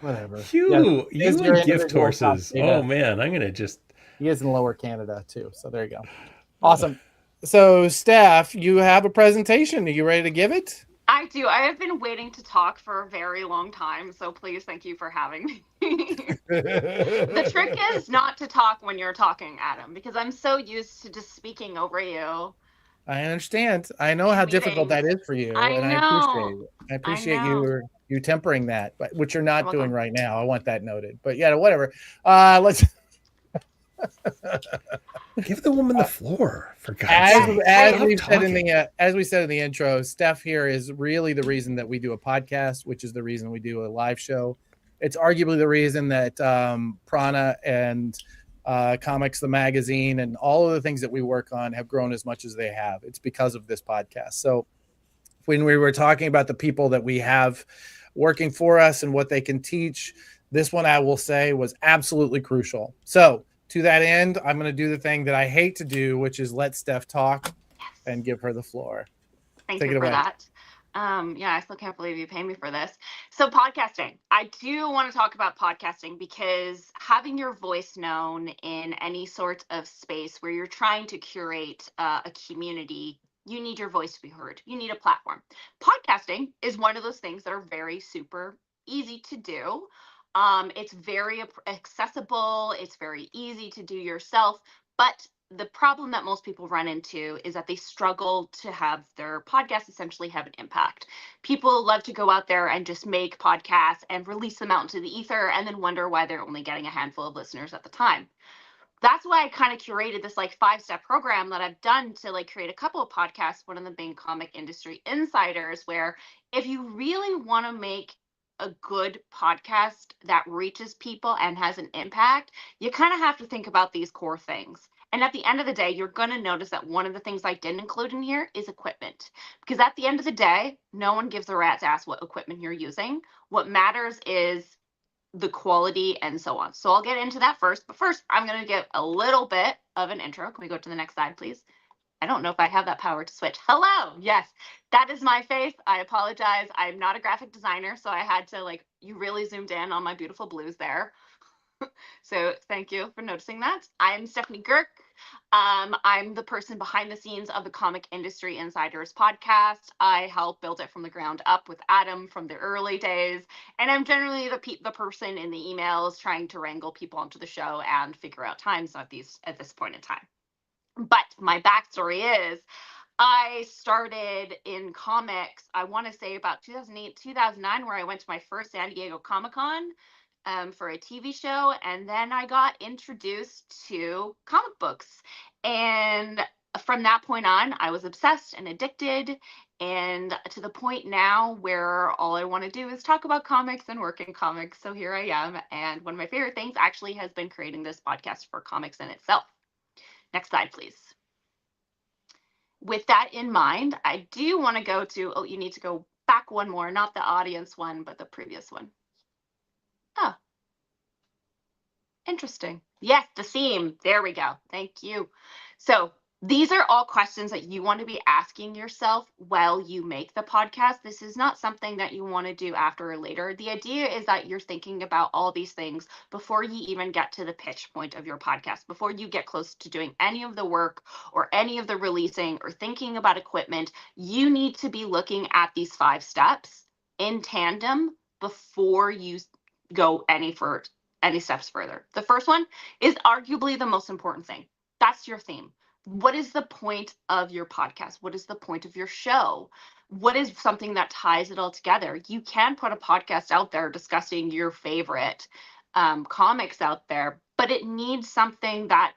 whatever. You Is and your gift individual horses. top data. Oh man, I'm gonna just. He is in Lower Canada too. So there you go. Awesome. So Steph, you have a presentation. Are you ready to give it? I do. I have been waiting to talk for a very long time, so please thank you for having me. The trick is not to talk when you're talking, Adam, because I'm so used to just speaking over you. I understand. I know how difficult that is for you, I and know. I appreciate know. you tempering that, but which you're not You're doing welcome. right now. I want that noted. But yeah, whatever. Let's. Give the woman the floor, for God's sake. As Stop we said in talking. the intro, Steph here is really the reason that we do a podcast, which is the reason we do a live show. It's arguably the reason that Prana and Comics, the magazine, and all of the things that we work on have grown as much as they have. It's because of this podcast. So when we were talking about the people that we have working for us and what they can teach, this one, I will say, was absolutely crucial. So to that end, I'm going to do the thing that I hate to do, which is let Steph talk and give her the floor. Thank Take you it for away. that. Yeah, I still can't believe you paid me for this. So podcasting, I do want to talk about podcasting because having your voice known in any sort of space where you're trying to curate a community, you need your voice to be heard. You need a platform. Podcasting is one of those things that are very super easy to do. It's very accessible. It's very easy to do yourself. But the problem that most people run into is that they struggle to have their podcast essentially have an impact. People love to go out there and just make podcasts and release them out into the ether and then wonder why they're only getting a handful of listeners at the time. That's why I kind of curated this 5-step program that I've done to create a couple of podcasts, one of them being Comic Industry Insiders, where if you really want to make a good podcast that reaches people and has an impact, you kind of have to think about these core things. And at the end of the day, you're going to notice that one of the things I didn't include in here is equipment. Because at the end of the day, no one gives a rat's ass what equipment you're using. What matters is the quality and so on. So I'll get into that first. But first, I'm going to give a little bit of an intro. Can we go to the next slide, please? I don't know if I have that power to switch. Hello. Yes, that is my face. I apologize. I'm not a graphic designer, so I had to you really zoomed in on my beautiful blues there. So thank you for noticing that. I'm Stephanie Girk. I'm the person behind the scenes of the Comic Industry Insiders podcast. I help build it from the ground up with Adam from the early days. And I'm generally the person in the emails trying to wrangle people onto the show and figure out times at this point in time. But my backstory is I started in comics, I want to say about 2008, 2009, where I went to my first San Diego Comic-Con for a TV show. And then I got introduced to comic books. And from that point on, I was obsessed and addicted. And to the point now where all I want to do is talk about comics and work in comics. So here I am. And one of my favorite things actually has been creating this podcast for comics in itself. Next slide, please. With that in mind, I do want to go to, you need to go back one more, not the audience one, but the previous one. Oh, interesting. Yes, the theme. There we go. Thank you. So these are all questions that you want to be asking yourself while you make the podcast. This is not something that you want to do after or later. The idea is that you're thinking about all these things before you even get to the pitch point of your podcast, before you get close to doing any of the work or any of the releasing or thinking about equipment. You need to be looking at these 5 steps in tandem before you go any steps further. The first one is arguably the most important thing. That's your theme. What is the point of your podcast? What is the point of your show? What is something that ties it all together? You can put a podcast out there discussing your favorite comics out there, but it needs something that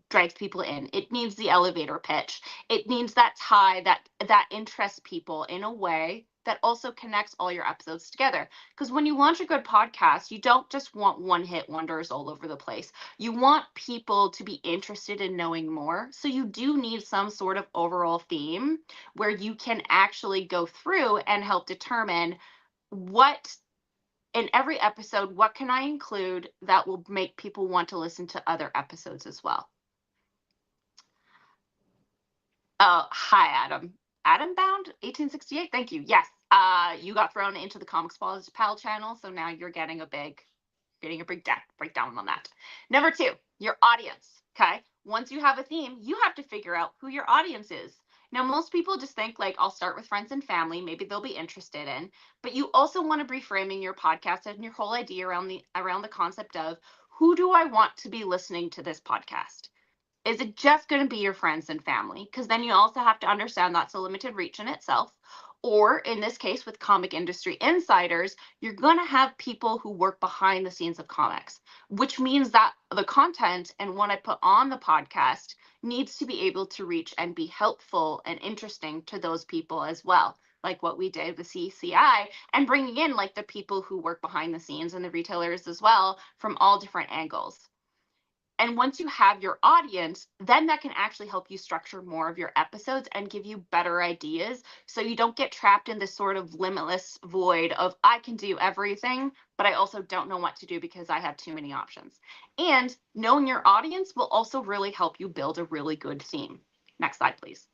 drags people in. It needs the elevator pitch. It needs that tie that interests people in a way that also connects all your episodes together. Because when you launch a good podcast, you don't just want one-hit wonders all over the place. You want people to be interested in knowing more. So you do need some sort of overall theme where you can actually go through and help determine what in every episode, what can I include that will make people want to listen to other episodes as well. Oh, hi, Adam. Adam Bound 1868. Thank you. Yes. You got thrown into the ComicsPRO channel, so now you're getting a breakdown on that. Number 2, your audience. Okay. Once you have a theme, you have to figure out who your audience is. Now, most people just think I'll start with friends and family. Maybe they'll be interested in, but you also want to be framing your podcast and your whole idea around the concept of who do I want to be listening to this podcast? Is it just going to be your friends and family? Because then you also have to understand that's a limited reach in itself. Or in this case, with Comic Industry Insiders, you're going to have people who work behind the scenes of comics, which means that the content and what I put on the podcast needs to be able to reach and be helpful and interesting to those people as well. Like what we did with CCI, and bringing in the people who work behind the scenes and the retailers as well from all different angles. And once you have your audience, then that can actually help you structure more of your episodes and give you better ideas. So you don't get trapped in this sort of limitless void of I can do everything, but I also don't know what to do because I have too many options. And knowing your audience will also really help you build a really good theme. Next slide, please.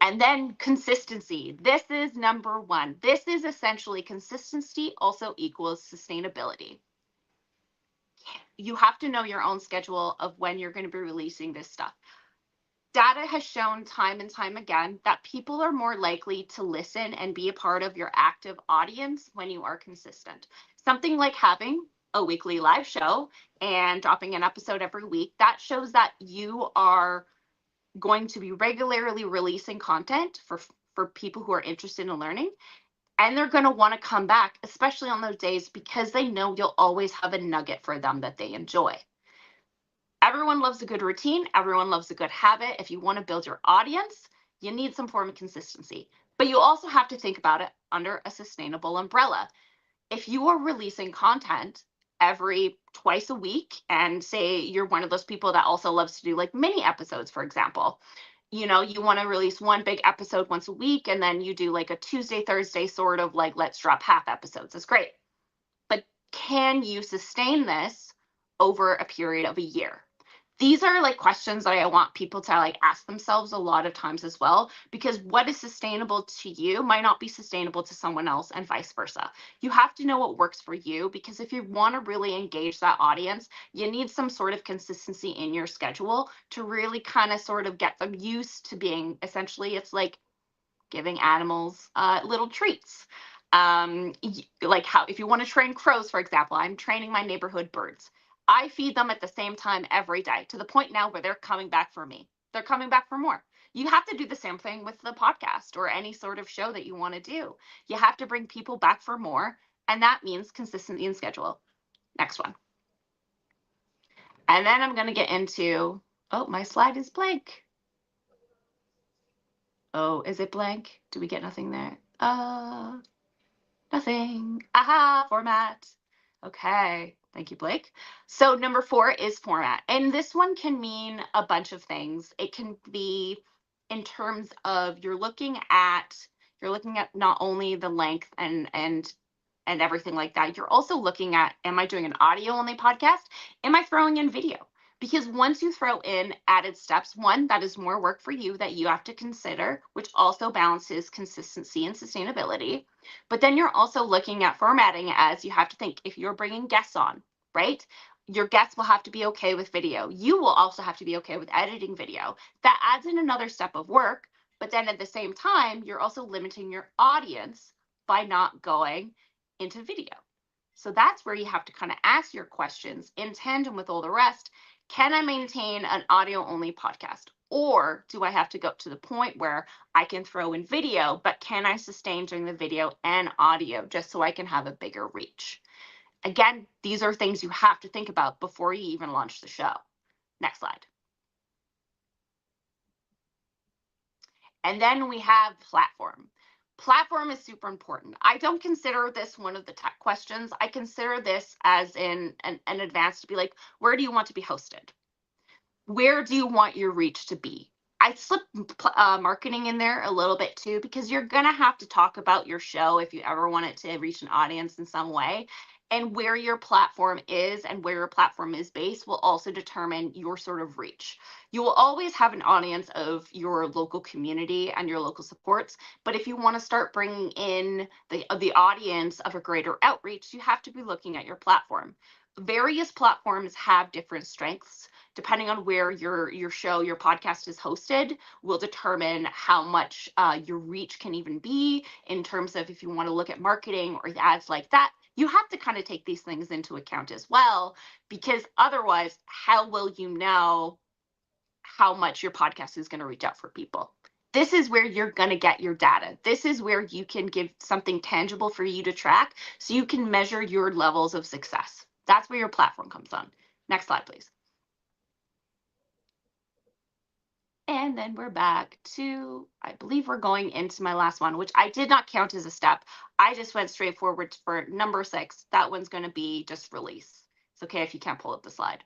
And then consistency. This is number 1. This is essentially consistency also equals sustainability. You have to know your own schedule of when you're going to be releasing this stuff. Data has shown time and time again that people are more likely to listen and be a part of your active audience when you are consistent. Something like having a weekly live show and dropping an episode every week, that shows that you are going to be regularly releasing content for people who are interested in learning. And they're going to want to come back, especially on those days, because they know you'll always have a nugget for them that they enjoy. Everyone loves a good routine. Everyone loves a good habit. If you want to build your audience, you need some form of consistency. But you also have to think about it under a sustainable umbrella. If you are releasing content twice a week, and say you're one of those people that also loves to do like mini episodes, for example. You want to release one big episode once a week, and then you do like a Tuesday, Thursday sort of like let's drop half episodes. That's great. But can you sustain this over a period of a year? These are like questions that I want people to like ask themselves a lot of times as well, because what is sustainable to you might not be sustainable to someone else, and vice versa. You have to know what works for you, because if you want to really engage that audience, you need some sort of consistency in your schedule to really kind of sort of get them used to being, essentially, it's like giving animals little treats. Like how, if you want to train crows, for example, I'm training my neighborhood birds. I feed them at the same time every day, to the point now where they're coming back for me. They're coming back for more. You have to do the same thing with the podcast or any sort of show that you want to do. You have to bring people back for more, and that means consistency in schedule. Next one. And then I'm going to get into, oh, my slide is blank. Oh, is it blank? Do we get nothing there? Nothing. Aha, format. Okay. Thank you, Blake. So number 4 is format. And this one can mean a bunch of things. It can be in terms of you're looking at not only the length and everything like that. You're also looking at, am I doing an audio only podcast? Am I throwing in video? Because once you throw in added steps, one, that is more work for you that you have to consider, which also balances consistency and sustainability. But then you're also looking at formatting, as you have to think, if you're bringing guests on, right? Your guests will have to be okay with video. You will also have to be okay with editing video. That adds in another step of work. But then at the same time, you're also limiting your audience by not going into video. So that's where you have to kind of ask your questions in tandem with all the rest. Can I maintain an audio only podcast? Or do I have to go to the point where I can throw in video, but can I sustain doing the video and audio just so I can have a bigger reach? Again, these are things you have to think about before you even launch the show. Next slide. And then we have platform. Platform is super important. I don't consider this one of the tech questions. I consider this as an advance to be like, where do you want to be hosted? Where do you want your reach to be? I slipped marketing in there a little bit too, because you're going to have to talk about your show if you ever want it to reach an audience in some way. And where your platform is and where your platform is based will also determine your sort of reach. You will always have an audience of your local community and your local supports. But if you want to start bringing in the audience of a greater outreach, you have to be looking at your platform. Various platforms have different strengths. Depending on where your show, your podcast is hosted, will determine how much your reach can even be in terms of if you want to look at marketing or ads like that. You have to kind of take these things into account as well, because otherwise, how will you know how much your podcast is going to reach out for people? This is where you're going to get your data. This is where you can give something tangible for you to track so you can measure your levels of success. That's where your platform comes on. Next slide, please. And then we're back to, I believe we're going into my last one, which I did not count as a step. I just went straight forward for number 6. That one's going to be just release. It's okay if you can't pull up the slide.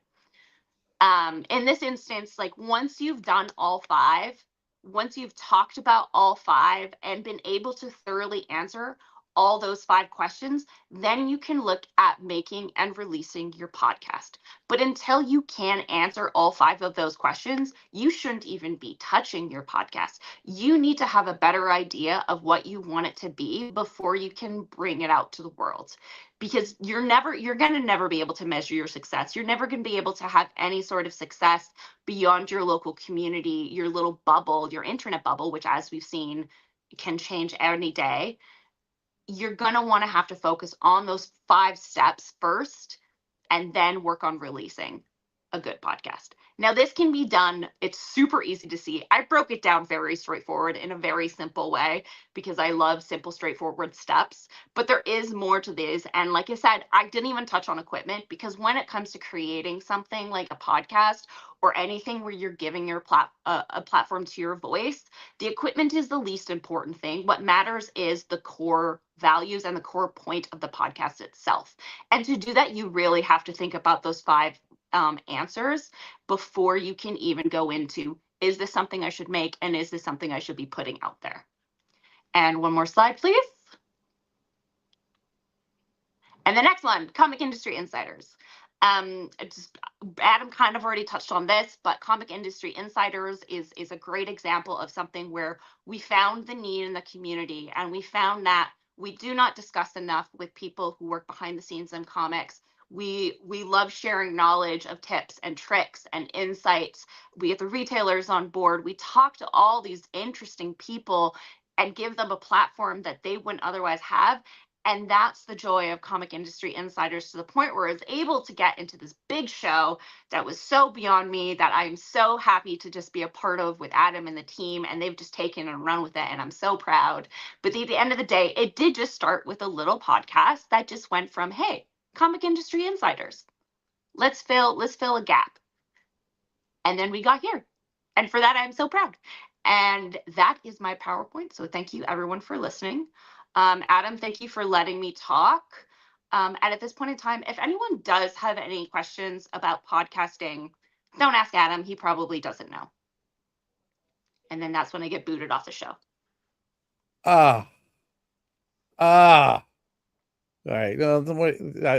In this instance, like once you've done all 5, once you've talked about all 5 and been able to thoroughly answer all those 5 questions, then you can look at making and releasing your podcast. But until you can answer all 5 of those questions, you shouldn't even be touching your podcast. You need to have a better idea of what you want it to be before you can bring it out to the world. Because you're going to never be able to measure your success. You're never going to be able to have any sort of success beyond your local community, your little bubble, your internet bubble, which, as we've seen, can change any day. You're going to want to have to focus on those 5 steps first and then work on releasing a good podcast. Now, this can be done. It's super easy to see. I broke it down very straightforward in a very simple way because I love simple, straightforward steps. But there is more to this. And like I said, I didn't even touch on equipment because when it comes to creating something like a podcast or anything where you're giving your a platform to your voice, the equipment is the least important thing. What matters is the core values and the core point of the podcast itself. And to do that, you really have to think about those 5 answers before you can even go into, is this something I should make? And is this something I should be putting out there? And one more slide, please. And the next one, comic industry insiders. Adam kind of already touched on this, but Comic Industry Insiders is a great example of something where we found the need in the community, and we found that we do not discuss enough with people who work behind the scenes in comics. We love sharing knowledge of tips and tricks and insights. We get the retailers on board. We talk to all these interesting people and give them a platform that they wouldn't otherwise have. And that's the joy of Comic Industry Insiders, to the point where I was able to get into this big show that was so beyond me, that I'm so happy to just be a part of with Adam and the team. And they've just taken and run with it. And I'm so proud. But at the end of the day, it did just start with a little podcast that just went from, hey, Comic Industry Insiders, let's fill a gap. And then we got here. And for that, I'm so proud. And that is my PowerPoint. So thank you, everyone, for listening. Adam, thank you for letting me talk. And at this point in time, if anyone does have any questions about podcasting, don't ask Adam. He probably doesn't know. And then that's when I get booted off the show. All right.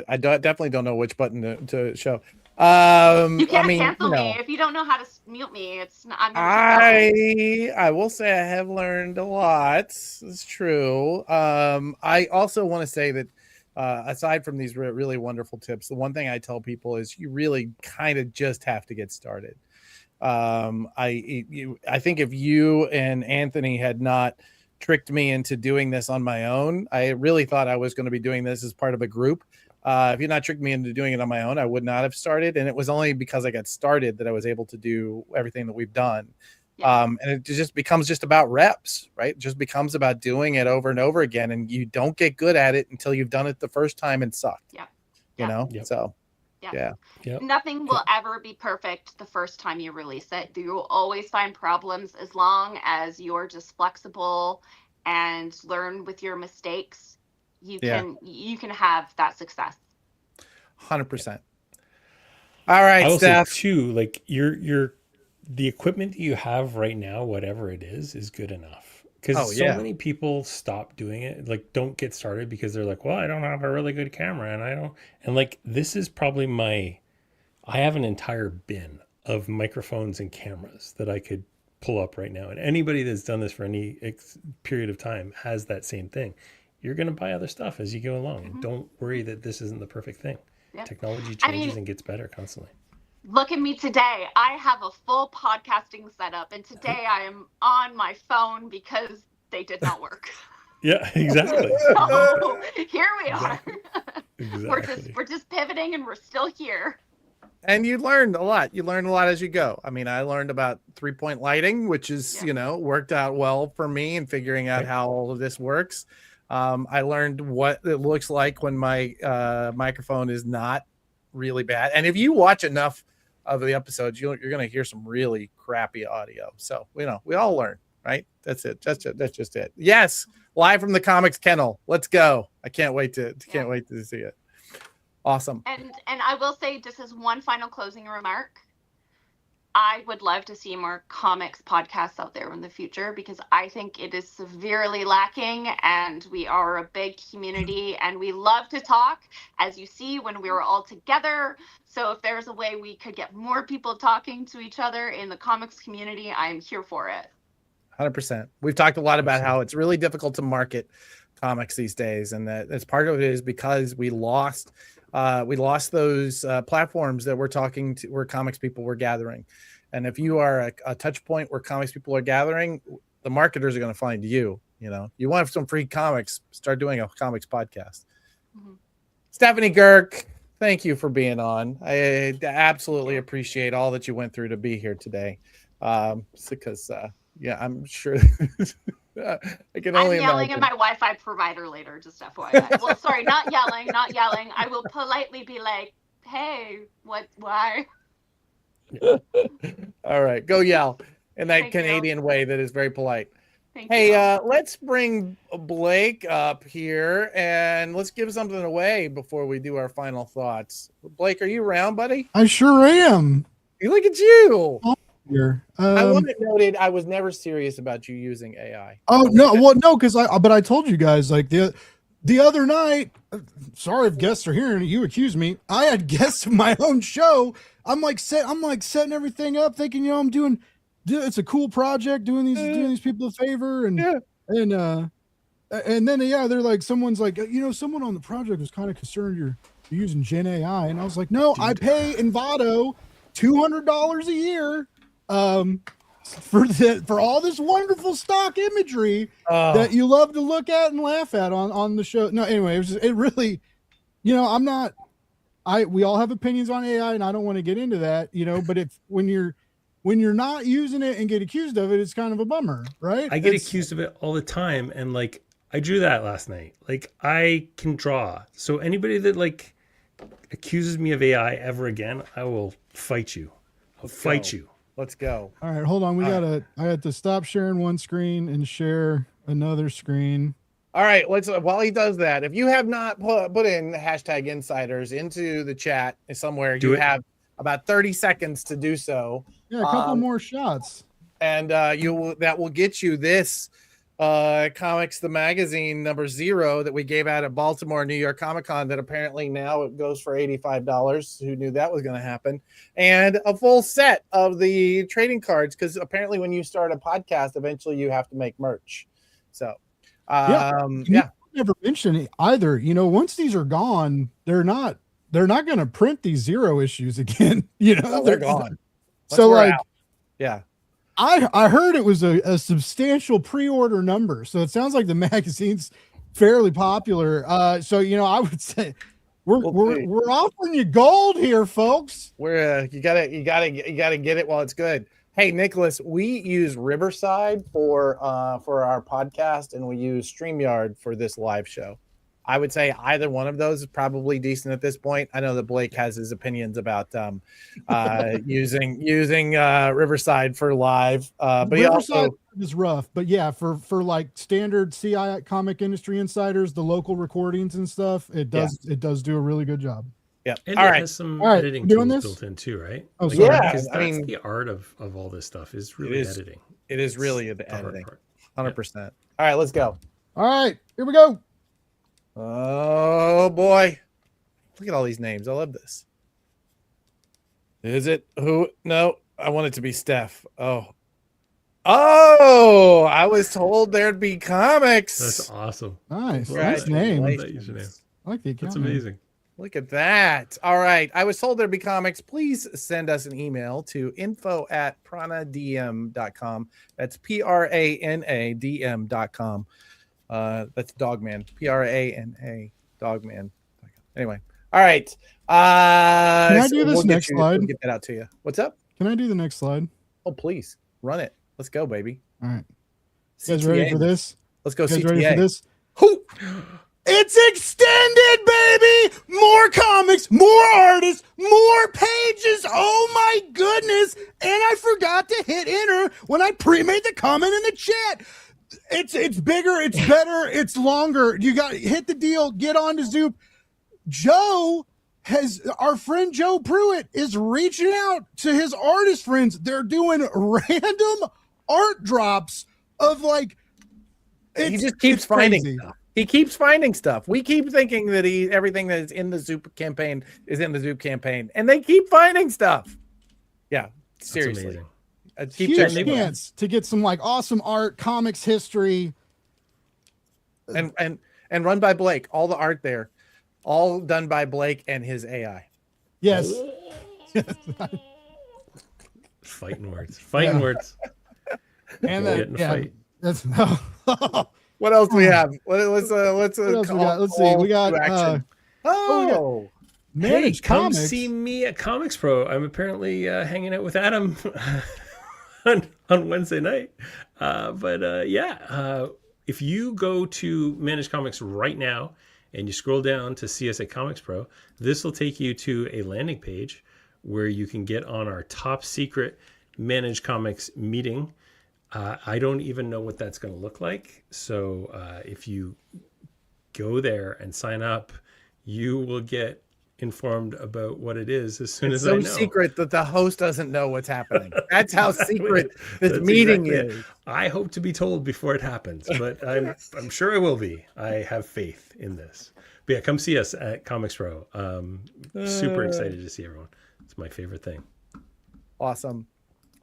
I definitely don't know which button to show. You can't cancel me if you don't know how to mute me. It's not, I will say I have learned a lot. It's true. I also want to say that aside from these really wonderful tips, the one thing I tell people is you really kind of just have to get started. I think if you and Anthony had not tricked me into doing this on my own, I really thought I was going to be doing this as part of a group. If you'd not tricked me into doing it on my own, I would not have started. And it was only because I got started that I was able to do everything that we've done. Yeah. And it just becomes just about reps, right? It just becomes about doing it over and over again. And you don't get good at it until you've done it the first time and sucked. Yeah. You know? Yep. So, yeah. Nothing will ever be perfect the first time you release it. You will always find problems. As long as you're just flexible and learn with your mistakes, you can have that success. 100%. All right, I will Steph. say too, like the equipment that you have right now, whatever it is good enough. Because many people stop doing it, like don't get started because they're like, well, I don't have a really good camera, and like this is probably I have an entire bin of microphones and cameras that I could pull up right now, and anybody that's done this for any period of time has that same thing. You're going to buy other stuff as you go along. And don't worry that this isn't the perfect thing. Yeah. Technology changes and gets better constantly. Look at me today. I have a full podcasting setup, and today I am on my phone because they did not work. Yeah, exactly. So here we are. Exactly. We're just pivoting, and we're still here. And you learned a lot. You learned a lot as you go. I mean, I learned about 3-point lighting, which is, worked out well for me in figuring out how all of this works. I learned what it looks like when my microphone is not really bad. And if you watch enough of the episodes, you're going to hear some really crappy audio. So, we all learn, right? That's it. That's just it. Yes. Live from the Comics Kennel. Let's go. I can't wait to see it. Awesome. And I will say, just as one final closing remark, I would love to see more comics podcasts out there in the future, because I think it is severely lacking, and we are a big community and we love to talk, as you see when we were all together. So if there's a way we could get more people talking to each other in the comics community, I'm here for it. 100%. We've talked a lot about how it's really difficult to market comics these days, and that's part of it is because we lost those platforms that where comics people were gathering. And if you are a touch point where comics people are gathering, the marketers are going to find you. You want some free comics, start doing a comics podcast. Mm-hmm. Stephanie Girk, thank you for being on. I absolutely appreciate all that you went through to be here today. Because I'm sure I can only I'm yelling imagine. at my Wi-Fi provider later, just FYI. Well, sorry, not yelling. I will politely be like, hey, why? All right, go yell in that Canadian way that is very polite. Thank Hey, you. let's bring Blake up here and let's give something away before we do our final thoughts. Blake, are you around, buddy? I sure am. Look at you. Here. I want it noted. I was never serious about you using AI. Oh no, well no, because I told you guys like the other night. Sorry if guests are hearing it. You accuse me. I had guests of my own show. I'm like setting everything up, thinking I'm doing. It's a cool project, doing these people a favor, and then they're like, someone's like, someone on the project was kind of concerned you're using Gen AI, and I was like, no, I pay Envato $200 a year for all this wonderful stock imagery that you love to look at and laugh at on the show. No, anyway, it really, we all have opinions on AI, and I don't want to get into that, but when you're not using it and get accused of it, it's kind of a bummer, right? I get accused of it all the time, and like I drew that last night. Like I can draw, so anybody that like accuses me of AI ever again, I will fight you. I'll fight you. Let's go. All right, hold on. I had to stop sharing one screen and share another screen. All right, while he does that, if you have not put in hashtag insiders into the chat somewhere, you have about 30 seconds to do so. Yeah, a couple more shots. And that will get you this Comics the Magazine #0 that we gave out at Baltimore New York Comic Con that apparently now it goes for $85. Who knew that was going to happen? And a full set of the trading cards, because apparently when you start a podcast, eventually you have to make merch. So never mention it either. Once these are gone, they're not going to print these 0 issues again. They're gone. So like, yeah. I heard it was a substantial pre-order number, so it sounds like the magazine's fairly popular. So I would say we're offering you gold here, folks. You gotta get it while it's good. Hey, Nicholas, we use Riverside for our podcast, and we use StreamYard for this live show. I would say either one of those is probably decent at this point. I know that Blake has his opinions about using Riverside for live, but Riverside is rough. But yeah, for like standard CI Comic Industry Insiders, the local recordings and stuff, it does do a really good job. Yeah. And it has some editing tools built in too, right? Oh, like, sorry. Because that's the art of all this stuff is really editing. It is really the editing. 100%. All right, let's go. All right, here we go. Oh boy, look at all these names. I love this. Is it who? No, I want it to be Steph. Oh, I was told there'd be comics. That's awesome. Nice. Nice name. I like the account. That's amazing. Look at that. All right. I was told there'd be comics. Please send us an email to info@pranadm.com. That's PRANADM.com. That's Dogman. PRANA Dogman. Anyway. All right. Can I do this next slide? We'll get that out to you. What's up? Can I do the next slide? Oh, please. Run it. Let's go, baby. All right. You guys ready for this? Let's go, you guys CTA. ready for this? It's extended, baby! More comics, more artists, more pages. Oh my goodness! And I forgot to hit enter when I pre-made the comment in the chat. It's bigger, it's better, it's longer. You got to hit the deal, get on to Zoop. Our friend Joe Pruitt is reaching out to his artist friends. They're doing random art drops of like, he just keeps finding stuff. He keeps finding stuff. We keep thinking that everything that is in the Zoop campaign is in the Zoop campaign, and they keep finding stuff. Yeah, seriously. Huge chance to get some like awesome art, comics history, and run by Blake. All the art there, all done by Blake and his AI. Yes. Fighting words. And then fight. That's what else do we have? Let's what else we got? Let's see. We got Hey, come see me at ComicsPRO. I'm apparently hanging out with Adam on Wednesday night. If you go to Manage Comics right now and you scroll down to see us at ComicsPRO, this will take you to a landing page where you can get on our top secret Manage Comics meeting. I don't even know what that's going to look like. So if you go there and sign up, you will get informed about what it is as soon as I know. It's so secret that the host doesn't know what's happening. That's how secret this That's meeting exactly it. is. I hope to be told before it happens, but I'm sure I will be. I have faith in this. But yeah, come see us at ComicsPRO. Super excited to see everyone. It's my favorite thing. Awesome.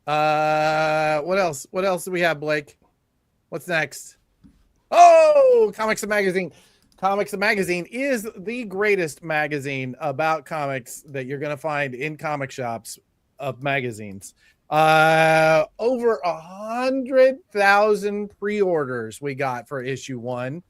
What else? What else do we have, Blake? What's next? Oh, Comics and Magazine. Comics and Magazine is the greatest magazine about comics that you're going to find in comic shops of magazines. Over 100,000 pre-orders we got for issue 1.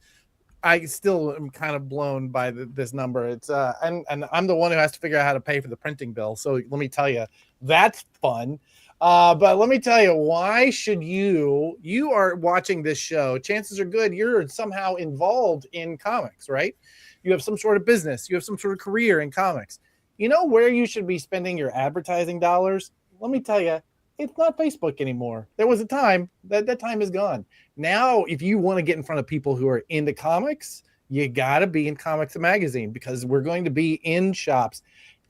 I still am kind of blown by this number. It's and I'm the one who has to figure out how to pay for the printing bill. So let me tell you, that's fun. But let me tell you, why should you are watching this show? Chances are good you're somehow involved in comics, right? You have some sort of business. You have some sort of career in comics. You know where you should be spending your advertising dollars? Let me tell you, it's not Facebook anymore. There was a time that time is gone. Now, if you want to get in front of people who are into comics, you got to be in Comics and Magazine, because we're going to be in shops.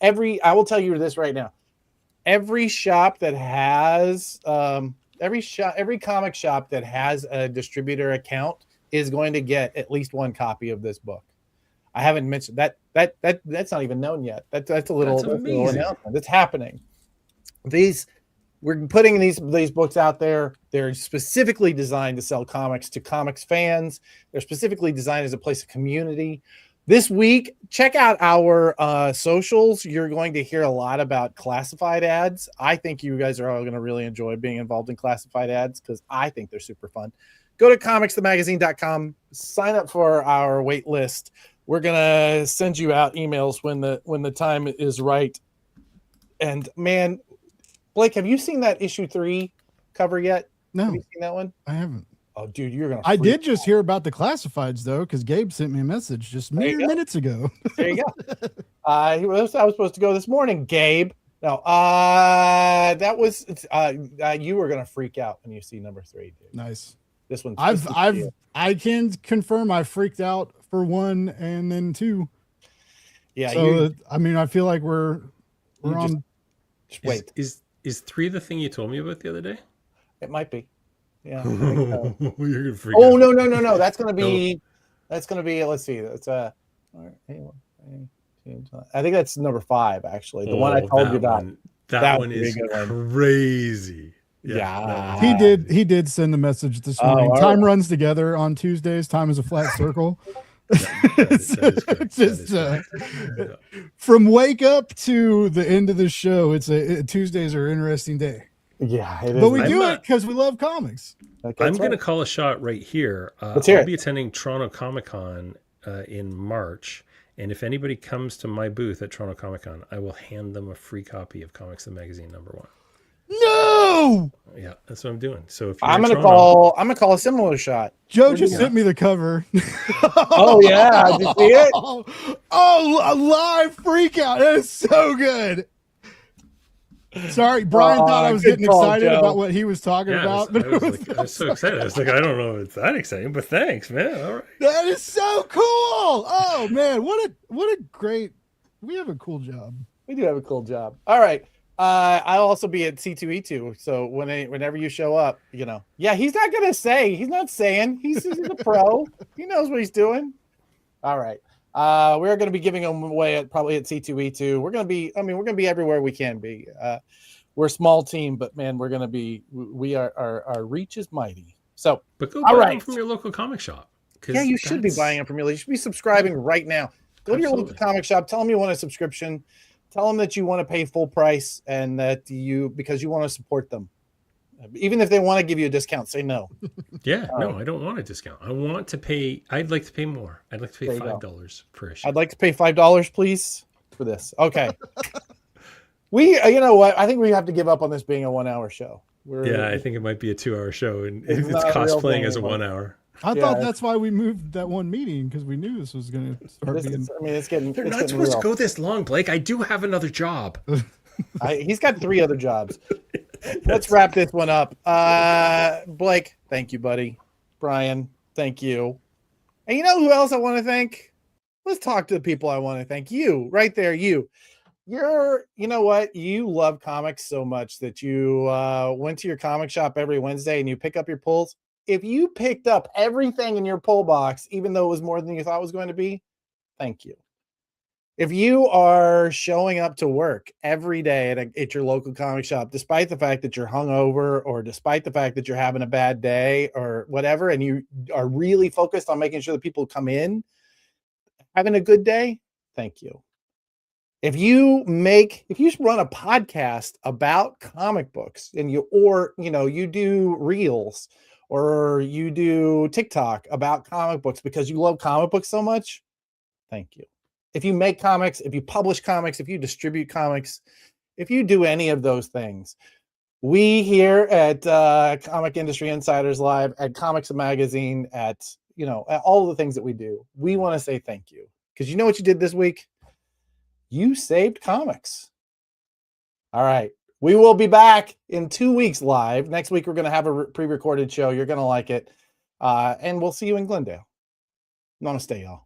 I will tell you this right now. Every shop that has every comic shop that has a distributor account is going to get at least one copy of this book. I haven't mentioned that's not even known yet. That's a little announcement. It's happening. We're putting these books out there. They're specifically designed to sell comics to comics fans. They're specifically designed as a place of community. This week, check out our socials. You're going to hear a lot about classified ads. I think you guys are all going to really enjoy being involved in classified ads, because I think they're super fun. Go to comicsthemagazine.com, sign up for our wait list. We're going to send you out emails when the time is right. And man, Blake, have you seen that issue 3 cover yet? No. Have you seen that one? I haven't. Oh, dude, you're gonna. I did just hear about the classifieds though, because Gabe sent me a message just mere minutes ago. There you go. I was supposed to go this morning, Gabe. No, that was you were gonna freak out when you see number 3, dude. Nice. This one. I can confirm I freaked out for 1 and then 2. Yeah. So I mean, I feel like we're on. Just wait. Is 3 the thing you told me about the other day? It might be. Yeah. You're gonna freak Oh out. no. That's gonna be. Let's see. It's I think that's number 5 actually. The one I told you about. That one is crazy. Yeah. He did send the message this morning. Time runs together on Tuesdays. Time is a flat circle. From wake up to the end of the show, Tuesdays are an interesting day. Yeah, it is. But we do it because we love comics. I'm going to call a shot right here. Let's hear I'll it. be attending Toronto Comic Con in March. And if anybody comes to my booth at Toronto Comic Con, I will hand them a free copy of Comics and Magazine number 1. No! Yeah, that's what I'm doing. So if you're I'm gonna call a similar shot. Joe just sent me the cover. Oh yeah, did you see it? Oh, a live freak out. That is so good. Sorry, Brian thought I was getting excited about what he was talking about. I was so excited. I was like, I don't know if it's that exciting, but thanks, man. All right. That is so cool. Oh man, what a great. We have a cool job. We do have a cool job. All right. I'll also be at C2E2. So whenever you show up, yeah, he's not saying he's a pro. He knows what he's doing. All right. We're going to be giving them away probably at C2E2. We're going to be everywhere we can be. We're a small team, but man, our reach is mighty. So, but go buy them from your local comic shop. Yeah, you should be buying them from you should be subscribing right now. Go to your local comic shop. Tell them you want a subscription. Tell them that you want to pay full price and that because you want to support them. Even if they want to give you a discount, say no. Yeah, no, I don't want a discount. I'd like to pay more. I'd like to pay $5 per issue. I'd like to pay $5, please, for this. Okay. You know what? I think we have to give up on this being a 1-hour show. I think it might be a 2-hour show, and it's cosplaying as a 1 hour. I thought that's why we moved that one meeting, because we knew this was going to start being. It's getting. They're not supposed to go this long, Blake. I do have another job. He's got 3 other jobs. Let's wrap this one up. Blake, thank you, buddy. Brian, thank you. And you know who else I want to thank? Let's talk to the people I want to thank. You, right there, you. You know what? You love comics so much that you went to your comic shop every Wednesday and you pick up your pulls. If you picked up everything in your pull box, even though it was more than you thought it was going to be, thank you. If you are showing up to work every day at your local comic shop, despite the fact that you're hungover or despite the fact that you're having a bad day or whatever, and you are really focused on making sure that people come in having a good day, thank you. If you run a podcast about comic books and you do reels or you do TikTok about comic books because you love comic books so much, thank you. If you make comics, if you publish comics, if you distribute comics, if you do any of those things, we here at Comic Industry Insiders Live, at Comics Magazine, at all the things that we do, we want to say thank you. Because you know what you did this week? You saved comics. All right. We will be back in 2 weeks live. Next week, we're going to have a pre-recorded show. You're going to like it. And we'll see you in Glendale. Namaste, y'all.